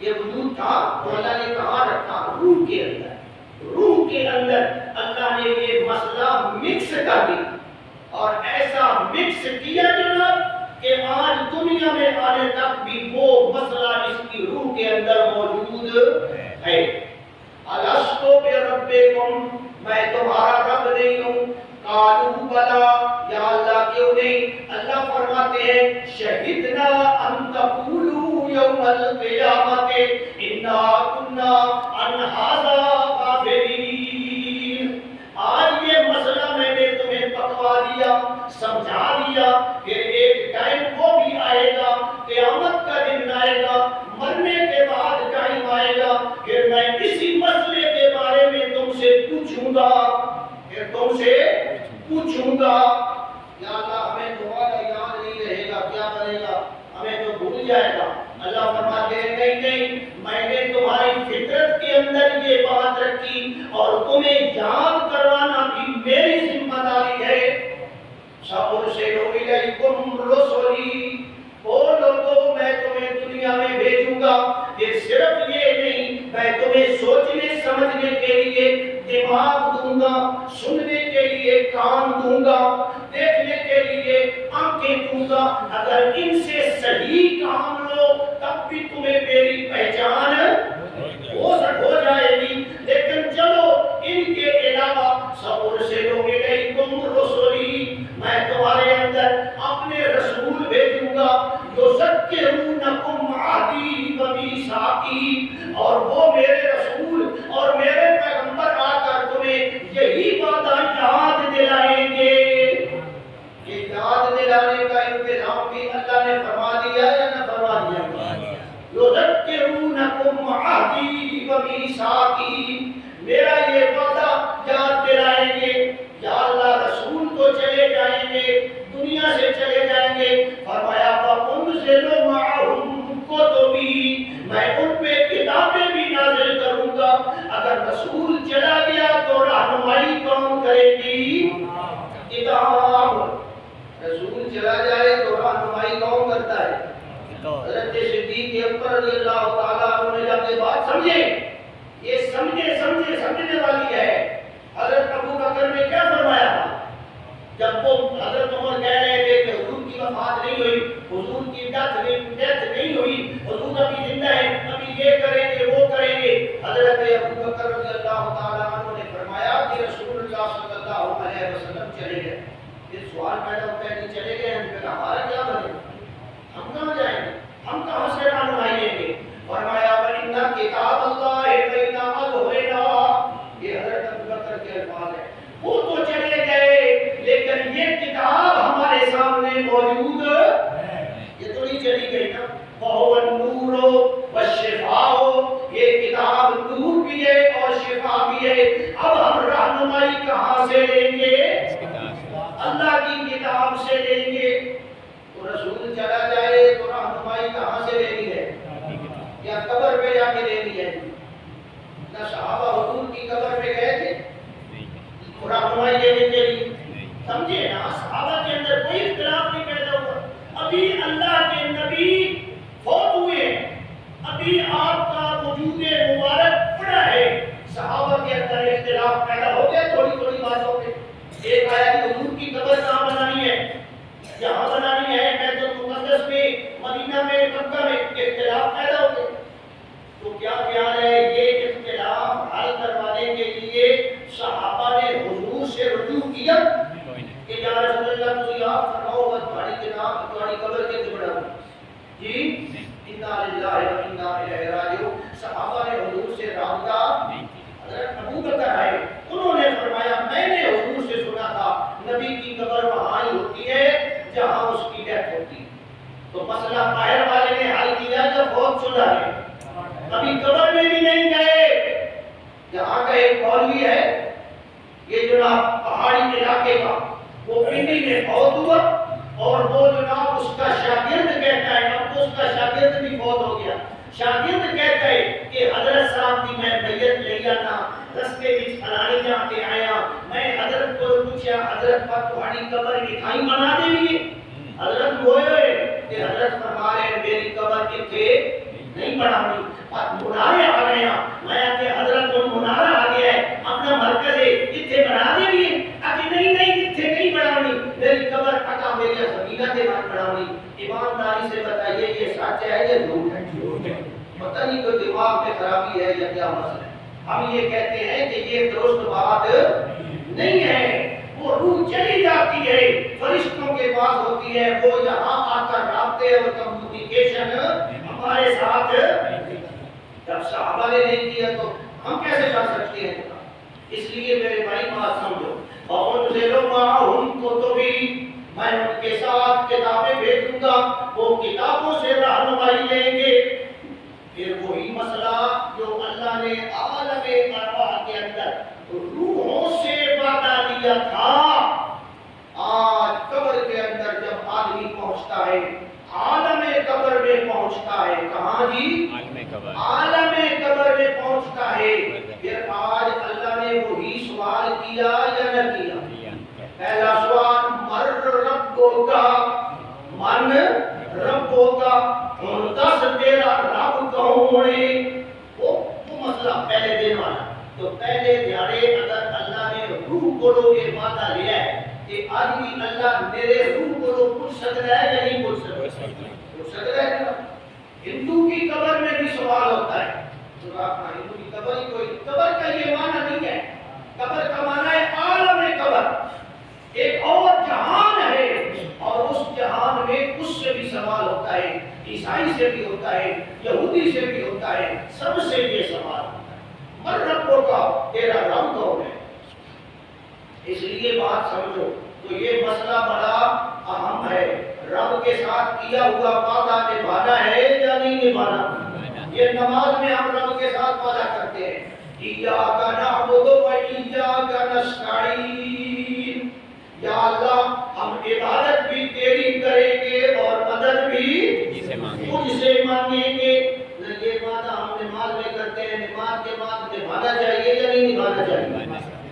یہ وجود تھا تو اللہ نے کہاں رکھا؟ روح کے اندر، روح کے اندر اللہ نے یہ مسئلہ مکس کر دی، اور ایسا مکس کیا جناب کہ آج دنیا میں آنے تک بھی وہ مسئلہ اس کی روح کے اندر موجود ہے۔ الستو بربکم، میں تمہارا رب نہیں ہوں؟ قالوا بلا، یا اللہ کیوں نہیں؟ اللہ فرماتے ہیں شہدنا ان تقولوا یوم القیامت انا کنا عن ھذا غافلین۔ آج یہ مسئلہ میں نے تمہیں بتوا دیا، سمجھا دیا، پھر ایک ٹائم وہ بھی آئے گا، قیامت کا دن آئے گا، مرنے کے بعد ٹائم آئے گا، پھر میں اسی مسئلے کے بارے میں تم سے پوچھوں گا، پھر تم سے پوچھوں گا۔ یا اللہ ہمیں دوبارہ یاد نہیں رہے گا، کیا کرے گا؟ ہمیں تو بھول جائے گا۔ اللہ فرماتے ہیں نہیں نہیں، میں نے تمہاری فطرت کے اندر یہ بات رکھی اور تمہیں یاد کروانا بھی میری ذمہ داری ہے۔ سأرسل إليكم رسلی، وہ لوگوں میں تمہیں دنیا میں بھیجوں گا، پھر صرف یہ نہیں، میں تمہیں سوچنے سمجھنے کے لیے دماغ دوں گا، سننے کے لیے کان دوں گا، دیکھنے کے لیے آنکھیں دوں گا۔ اگر ان سے صحیح کام لو تب بھی تمہیں میری پہچان ہو جائے گی، لیکن چلو ان کے علاوہ سأرسل إليكم رسلی، میں تمہارے اندر اپنے رسول بھیجوں گا، یذکرونکم عہدی و میثاقی، اور وہ میرے رسول اور میرے پیغمبر آ کر تمہیں یہی باتیں یاد دلائیں گے۔ یہ یاد دلانے کا انتظام بھی اللہ نے فرما دیا یا نہ فرما دیا؟ یذکرونکم عہدی و میثاقی، میرا یہ وعدہ یاد دلائیں گے۔ یا اللہ رسول تو چلے جائیں گے، دنیا سے چلے جائیں گے، فرمایا وَأُنزِلُ مَعَهُمْ كُتُبِي، میں ان پہ کتابیں بھی نازل کروں گا۔ اگر رسول چلا گیا تو رہنمائی کون کرے گی؟ کتاب۔ رسول چلا جائے تو رہنمائی کون کرتا ہے؟ حضرت صدیق اکبر رضی اللہ تعالیٰ عنہ نے جب یہ بات سمجھے، یہ سمجھنے والی ہے، حضرت ابو بکر نے کیا فرمایا تھا جب وہ حضرت عمر کہہ رہے تھے کہ حضور کی وفات نہیں ہوئی، حضور کی ڈیتھ نہیں ہوئی، حضور ابھی زندہ ہے، ابھی یہ کریں گے وہ کریں گے، حضرت ابو بکر رضی اللہ تعالیٰ عنہ نے فرمایا کہ رسول اللہ صلی اللہ علیہ وسلم چلے گئے۔ یہ سوال پیدا ہوتا ہے کہ چلے گئے ہم، پھر ہمارا کیا بنے؟ ہم کہاں جائیں گے؟ ہم کہاں سے رہنمائی لیں گے؟ فرمایا وَإِنَّ کتاب اللہ بین اظہرنا، یہ حضرت ابو بکر کے الفاظ ہیں، وہ تو چلے گئے لیکن یہ کتاب ہمارے سامنے موجود ہے، یہ تو نہیں چلی گئی نا۔ وَهُوَ النُّورُ وَالشِّفَاءُ، یہ کتاب نور بھی ہے اور شفا بھی ہے۔ اب ہم کی کتاب سے لیں گے تو رسول چلا جائے تو رہنمائی کہاں سے لینی ہے؟ یا قبر پہ جا کے لینی ہے؟ نہ صحابہ حضور کی قبر پہ گئے تھے رہنمائی لینے کے لیے؟ سمجھے نا، صحابہ کے اندر کوئی اختلاف نہیں پیدا ہوا۔ ابھی اللہ کے نبی فوت ہوئے، ابھی آپ کا وجود مبارک پڑا ہے، صحابہ کے اندر اختلاف پیدا ہو گیا تھوڑی تھوڑی باتوں پہ۔ ایک آیا کہ حضور کی قبر کہاں بنانی ہے، جہاں بنانی ہے بیت المقدس میں، مدینہ میں، مکہ میں، اختلاف پیدا ہو گیا۔ تو کیا خیال ہے یہ اختلاف حل کروانے کے لیے صحابہ نے حضور سے رجوع کیا کہ یا رسول اللہ تجھے آپ فرماؤ بس تمہاری جناب تمہاری قبر کے بڑا جی انا للہ و انا الیہ راجعون؟ صحابہ نے حضور سے رابطہ، حضرت ابو بکر آئے، انہوں نے فرمایا میں نے حضور سے سنا تھا نبی کی قبر وہاں ہی ہوتی ہے جہاں اس کی ڈیتھ ہوتی ہے۔ تو مسئلہ باہر والے نے حل کیا جب بہت سنا ہے، ابھی قبر میں بھی نہیں گئے۔ یہاں کا ایک مولوی ہے، یہ جناب پہاڑی علاقے کا، وہ پنڈی میں فوت ہوا اور وہ جناب اس کا شاگرد کہتا ہے، اب تو اس کا شاگرد بھی فوت ہو گیا، شاگرد کہتا ہے کہ حضرت صاحب کی میں میت لے جانا، رستے میں فلانی جا کے آیا، میں حضرت کو پوچھا حضرت پر تمہاری قبر لکھائی بنا دے گی؟ حضرت ہوئے کہ حضرت فرما رہے میری قبر کتنے نہیں بنانی، منارے آ گیا، میں کہ حضرت کو منارہ آ گیا ہے اپنا مرکز ہے اتنے بنا دے گی؟ کہ نہیں نہیں اتنے نہیں بنانی، میری قبر پکا میری زمینہ کے بعد بنانی۔ ایمانداری سے بتائیے یہ سچ ہے یا جھوٹ ہے؟ پتہ نہیں کوئی دماغ میں خرابی ہے یا کیا مسئلہ ہے۔ ہم یہ کہتے ہیں کہ یہ درست بات نہیں ہے، وہ روح چلی جاتی ہے فرشتوں کے پاس ہوتی ہے، وہ یہاں آ کر رابطے اور کمیونیکیشن ہمارے ساتھ، جب صحابہ نے نہیں کیا تو ہم کیسے کر سکتے ہیں؟ اس لیے میرے بھائی بات سمجھو، اور معہم کتبی، میں ان کے ساتھ کتابیں بھیجوں گا، وہ کتابوں سے رہنمائی لیں گے۔ پھر وہی مسئلہ جو اللہ نے عالم ارواح کے اندر روحوں سے وعدہ دیا تھا، آج قبر کے اندر جب آدمی پہنچتا ہے، عالم قبر میں پہنچتا ہے، کہاں جی؟ عالم قبر میں پہنچتا ہے، پھر آج اللہ نے وہی سوال کیا یا نہ کیا؟ پہلا سوال من ربک، من ربک، دس تیرا رب کون ہے؟ وہ مسئلہ پہلے دن والا۔ تو پہلے دیہڑے اگر اللہ نے روح کو لو یہ وعدہ لیا ہے کہ آدمی اللہ میرے روح کو لو پوچھ سکتا ہے یا نہیں پوچھ سکتا؟ پوچھ سکتا ہے نا۔ ہندو کی قبر میں بھی سوال ہوتا ہے، تو آپ ہندو کی قبر ہی کوئی، قبر کا یہ معنی نہیں ہے، قبر کا معنی ہے عالم قبر، ایک اور جہان ہے، اور اس جہان میں اس سے بھی سوال ہوتا ہے، عیسائی سے بھی ہوتا ہے، یہودی سے بھی ہوتا ہے، سب سے یہ سوال ہوتا ہے من ربوں کا، تیرا رب کون ہے؟ اس لیے بات سمجھو، تو یہ مسئلہ بڑا اہم ہے، رب کے ساتھ کیا ہوا وعدہ نبھانا ہے یا نہیں نبھانا؟ یہ نماز میں ہم رب کے ساتھ وعدہ کرتے ہیں، ایاک نعبد و ایاک نستعین، یا اللہ ہم عبادت بھی تیری کریں گے اور مدد بھی تجھ سے مانگیں گے۔ یہ وعدہ ہم نماز میں کرتے ہیں، نماز کے بعد نبھانا چاہیے یا نہیں نبھانا چاہیے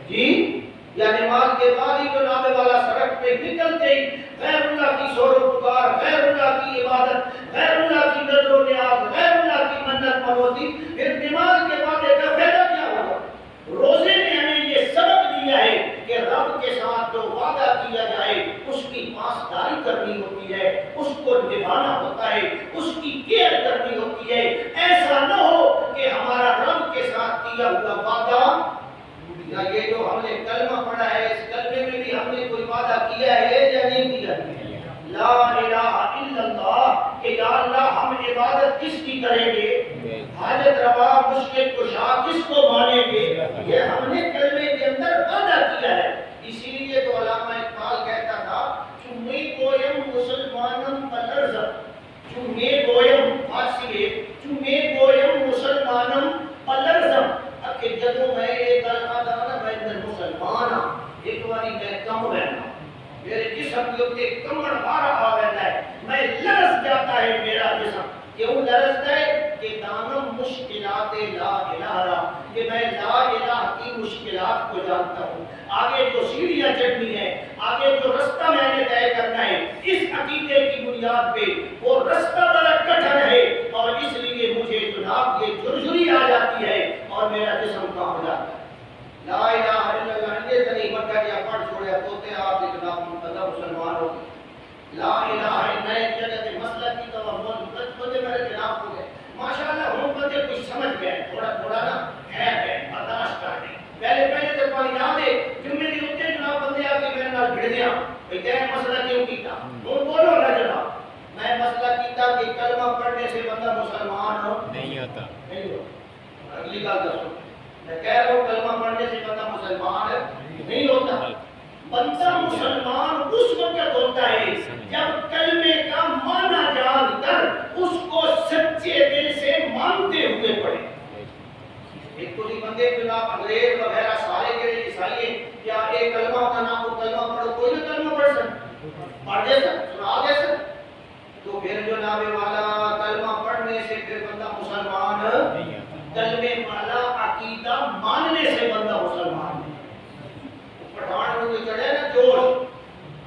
جی؟ یا نماز کے بعد ہی جناب والا سڑک پہ نکلتے ہی غیر اللہ کی شور و پکار، غیر اللہ کی عبادت، غیر اللہ کی نظر و نیاز، غیر اللہ کی منت منوتی، پھر نماز کے بعد کا فائدہ کیا ہوگا؟ روزے نے ہمیں یہ سبق دیا ہے کہ رب کے ساتھ جو وعدہ کیا جائے اس کی پاسداری کرنی ہوتی ہے، اس کو نبھانا ہوتا ہے، اس کی کیئر کرنی ہوتی ہے۔ ایسا نہ ہو کہ ہمارا رب کے ساتھ کیا ہوا وعدہ، یا یہ جو ہم نے کلمہ پڑھا ہے اس کلمے میں بھی ہم نے کوئی وعدہ کیا ہے یا نہیں کیا؟ لا الہ الا اللہ، کہ یا اللہ ہم عبادت کس کی کریں گے، حاجت روا مشکل کشا کس کو مانیں گے، یہ ہم نے کلمے کے اندر وعدہ کیا ہے۔ اسی لیے تو علامہ اقبال کہتا تھا چمی گویم مسلمانم پلرزم، چمی گویم فارسی ہے، چمی گویم مسلمانم پلرزم، کہ جدوں میں یہ گل آدھا میں مسلمان ہاں، ایک باری میں کم رہنا، میرے جسم کے اوپر کمر مارا آ رہتا ہے، میں لرز جاتا ہے میرا جسم، کیوں لرزتا ہے کہ دانم مشکلات لا الہ را، کہ میں لا الہ کی مشکلات کو جانتا ہوں، آگے جو سیڑھیاں چڑھنی ہے، آگے جو رستہ میں نے طے کرنا ہے، اس عقیدے کی بنیاد پہ وہ رستہ بڑا کٹھن ہے، اور اس لیے مجھے جناب یہ جھرجھری آ جاتی ہے اور میرا جسم کام ہو جاتا ہے۔ لا الہ الا اللہ یہ نہیں بتا کہ پڑھ چھوڑیا توتے آپ جناب منتظر مسلمان ہو گئے۔ لا الہ الا اللہ جگہ کے مسئلہ کی تو بندے میرے خلاف ہو گئے، ماشاءاللہ ہم بندے کچھ سمجھ گئے، تھوڑا تھوڑا نا ہے برداشت کرنے، پہلے تو پانی یاد ہے جمعے دی ہوتے جناب بندے آ کے میرے نال بھڑ گیا کہ کیا مسئلہ کیوں کیتا، وہ بولو نا جناب میں مسئلہ کیتا کہ کلمہ پڑھنے سے بندہ مسلمان نہیں ہوتا، نہیں ہوتا، اگلی گل دسو میں کہہ رہا ہوں کلمہ پڑھنے سے بندہ مسلمان نہیں ہوتا، بندہ مسلمان اس وقت ہوتا ہے جب کلمے کا معنی جان کر اس کو سچے دل سے مانتے ہوئے پڑھے۔ ایک تو بندے جناب انگریز وغیرہ سارے کے عیسائی کیا ایک کلمہ کا نام کو کلمہ پڑھو کوئی نہ کلمہ پڑھ سکتا پڑھ دے سکتا سنا دے سکتا، تو پھر جو نام والا کلمہ پڑھنے سے پھر بندہ مسلمان کلمے والا عقیدہ ماننے سے بندہ مسلمان ہے۔ پٹھان کو چڑھے نا جوش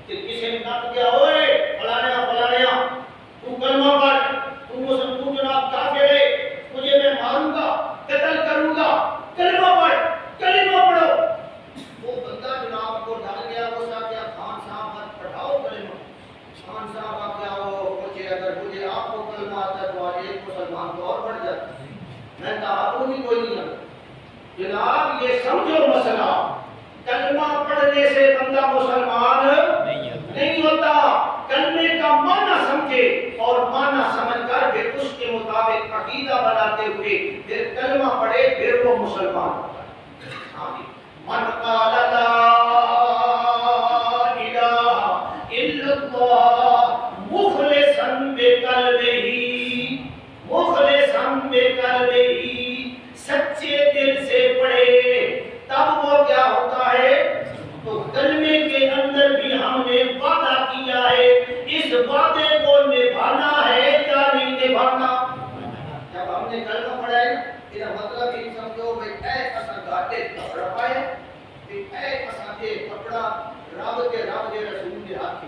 کہ کسی نے نپ کیا ہوئے فلانیا تو کلمہ پڑھ تو جناب کافر ہے مجھے میں ماروں گا قتل کروں گا کلمہ پڑھو، وہ بندہ جناب کو ڈر گیا وہ صاحب کیا خان صاحب مت پڑھاؤ کلمہ، خان صاحب آپ کیا ہو مجھے اگر مجھے آپ کو کلمہ آتا ہے تو آج ایک مسلمان تو اور بڑھ جاتا ہے، میں کہا تو نہیں کوئی نہیں جناب یہ سمجھو مسئلہ کلمہ پڑھنے سے بندہ مسلمان نہیں ہوتا، کلمے کا معنی سمجھے اور معنی سمجھ کر پھر اس کے مطابق عقیدہ بناتے ہوئے پھر کلمہ پڑھے پھر وہ مسلمان ہوتا ہے۔ من قال لا الہ الا اللہ مخلصا بقلبہ سچے دل سے پڑھے تب وہ کیا ہوتا ہے، تو کلمے کے اندر بھی ہم نے وعدہ کیا ہے، اس وعدے کو نبھانا ہے یا نہیں نبھانا۔ جب ہم نے کلمہ پڑھا ہے یہ مطلب یہ سمجھو بھئی اے اساں گاٹے کپڑا پائے کہ اے اساں دے کپڑا رب دے رسول دے ہاتھ کے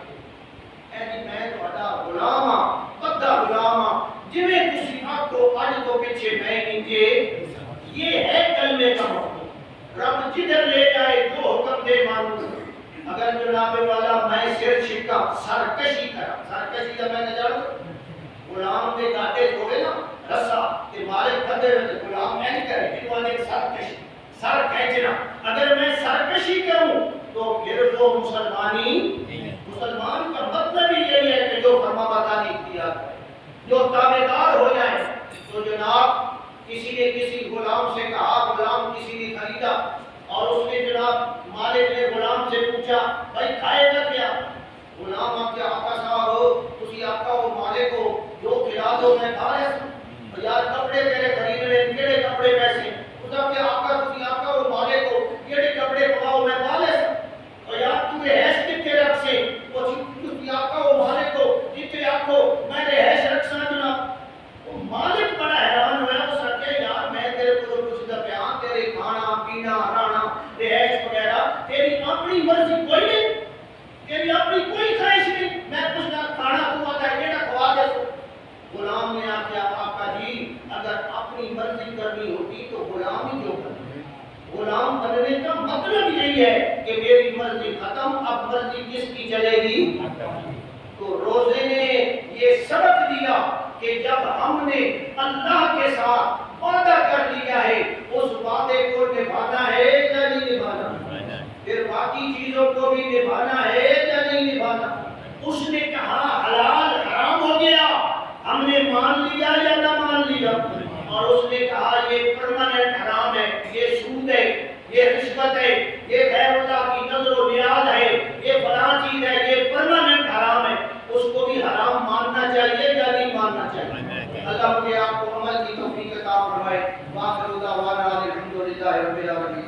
اے جی میں تہاڈا غلام ہاں بندہ غلام ہاں جویں تسی آکھو اج تو پیچھے میں انجے، یہ ہے کلمے کا مفہوم، رب جدھر لے جائے جو حکم دے مانوں، اگر جناب والا میں سر چھکا سرکشی کرا، سرکشی کا میں نے جانو غلام کے گاٹے چھوڑے نا رسا کہ مالک بندے میں غلام نہیں کرے کہ ایک سرکشی سر کھینچنا، اگر میں سرکشی کروں تو پھر وہ مسلمان کا مطلب ہی یہی ہے کہ جو فرما برداری اختیار کرے، جو تابعدار ہو جائے۔ تو جناب کسی نے کسی غلام سے کہا، غلام کسی نے خریدا اور اس نے جناب مالک نے غلام سے پوچھا بھائی کھائے گا کیا، غلام آپ کے آقا صاحب ہو تسی آقا ہو مالک ہو جو کھلا دو میں کھا رہا ہوں، یار کپڑے تیرے خریدنے کیڑے کپڑے پیسے اس آپ کے آقا تسی آقا ہو مالک ہو کیڑے کپڑے پواؤ میں پا لے اور یار تو رہائش کتنے رکھ سے وہ تسی آقا ہو مالک ہو جتنے آقا میں رہائش رکھ سا جناب، مالک بڑا حیران ہوا وہ سکے یار میں تیرے کو کچھ دا بیان تیرے کھانا پینا رانا رہائش وغیرہ تیری اپنی مرضی کوئی نہیں، تیری اپنی کوئی خواہش نہیں، میں کچھ نہ کھانا تو آتا ہے یہ نہ کھوا دے سو۔ غلام نے آکھیا آقا جی اگر اپنی مرضی کرنی ہوتی تو غلام ہی کیوں کرنا، غلام بننے کا مطلب یہی ہے کہ میری مرضی ختم اب مرضی کس کی چلے گی۔ تو روزے نے یہ سبق دیا کہ جب ہم نے اللہ کے ساتھ وعدہ کر لیا ہے اس وعدے کو نبھانا ہے یا نہیں نبھانا، پھر باقی چیزوں کو بھی نبھانا ہے یا نہیں نبھانا۔ اس نے کہا حلال حرام ہو گیا ہم نے مان لیا یا نہ مان لیا، اور اس نے کہا یہ پرماننٹ حرام ہے، یہ سود ہے، یہ رشوت ہے، یہ غیر اللہ کی نظر و نیاز ہے، یہ فلاں چیز ہے، یہ پرماننٹ حرام ہے، اس کو بھی حرام ماننا چاہیے یا نہیں ماننا چاہیے۔ اللہ مجھے آپ کو عمل کی توفیق عطا فرمائے۔ وآخر دعوانا الحمدللہ رب العالمین۔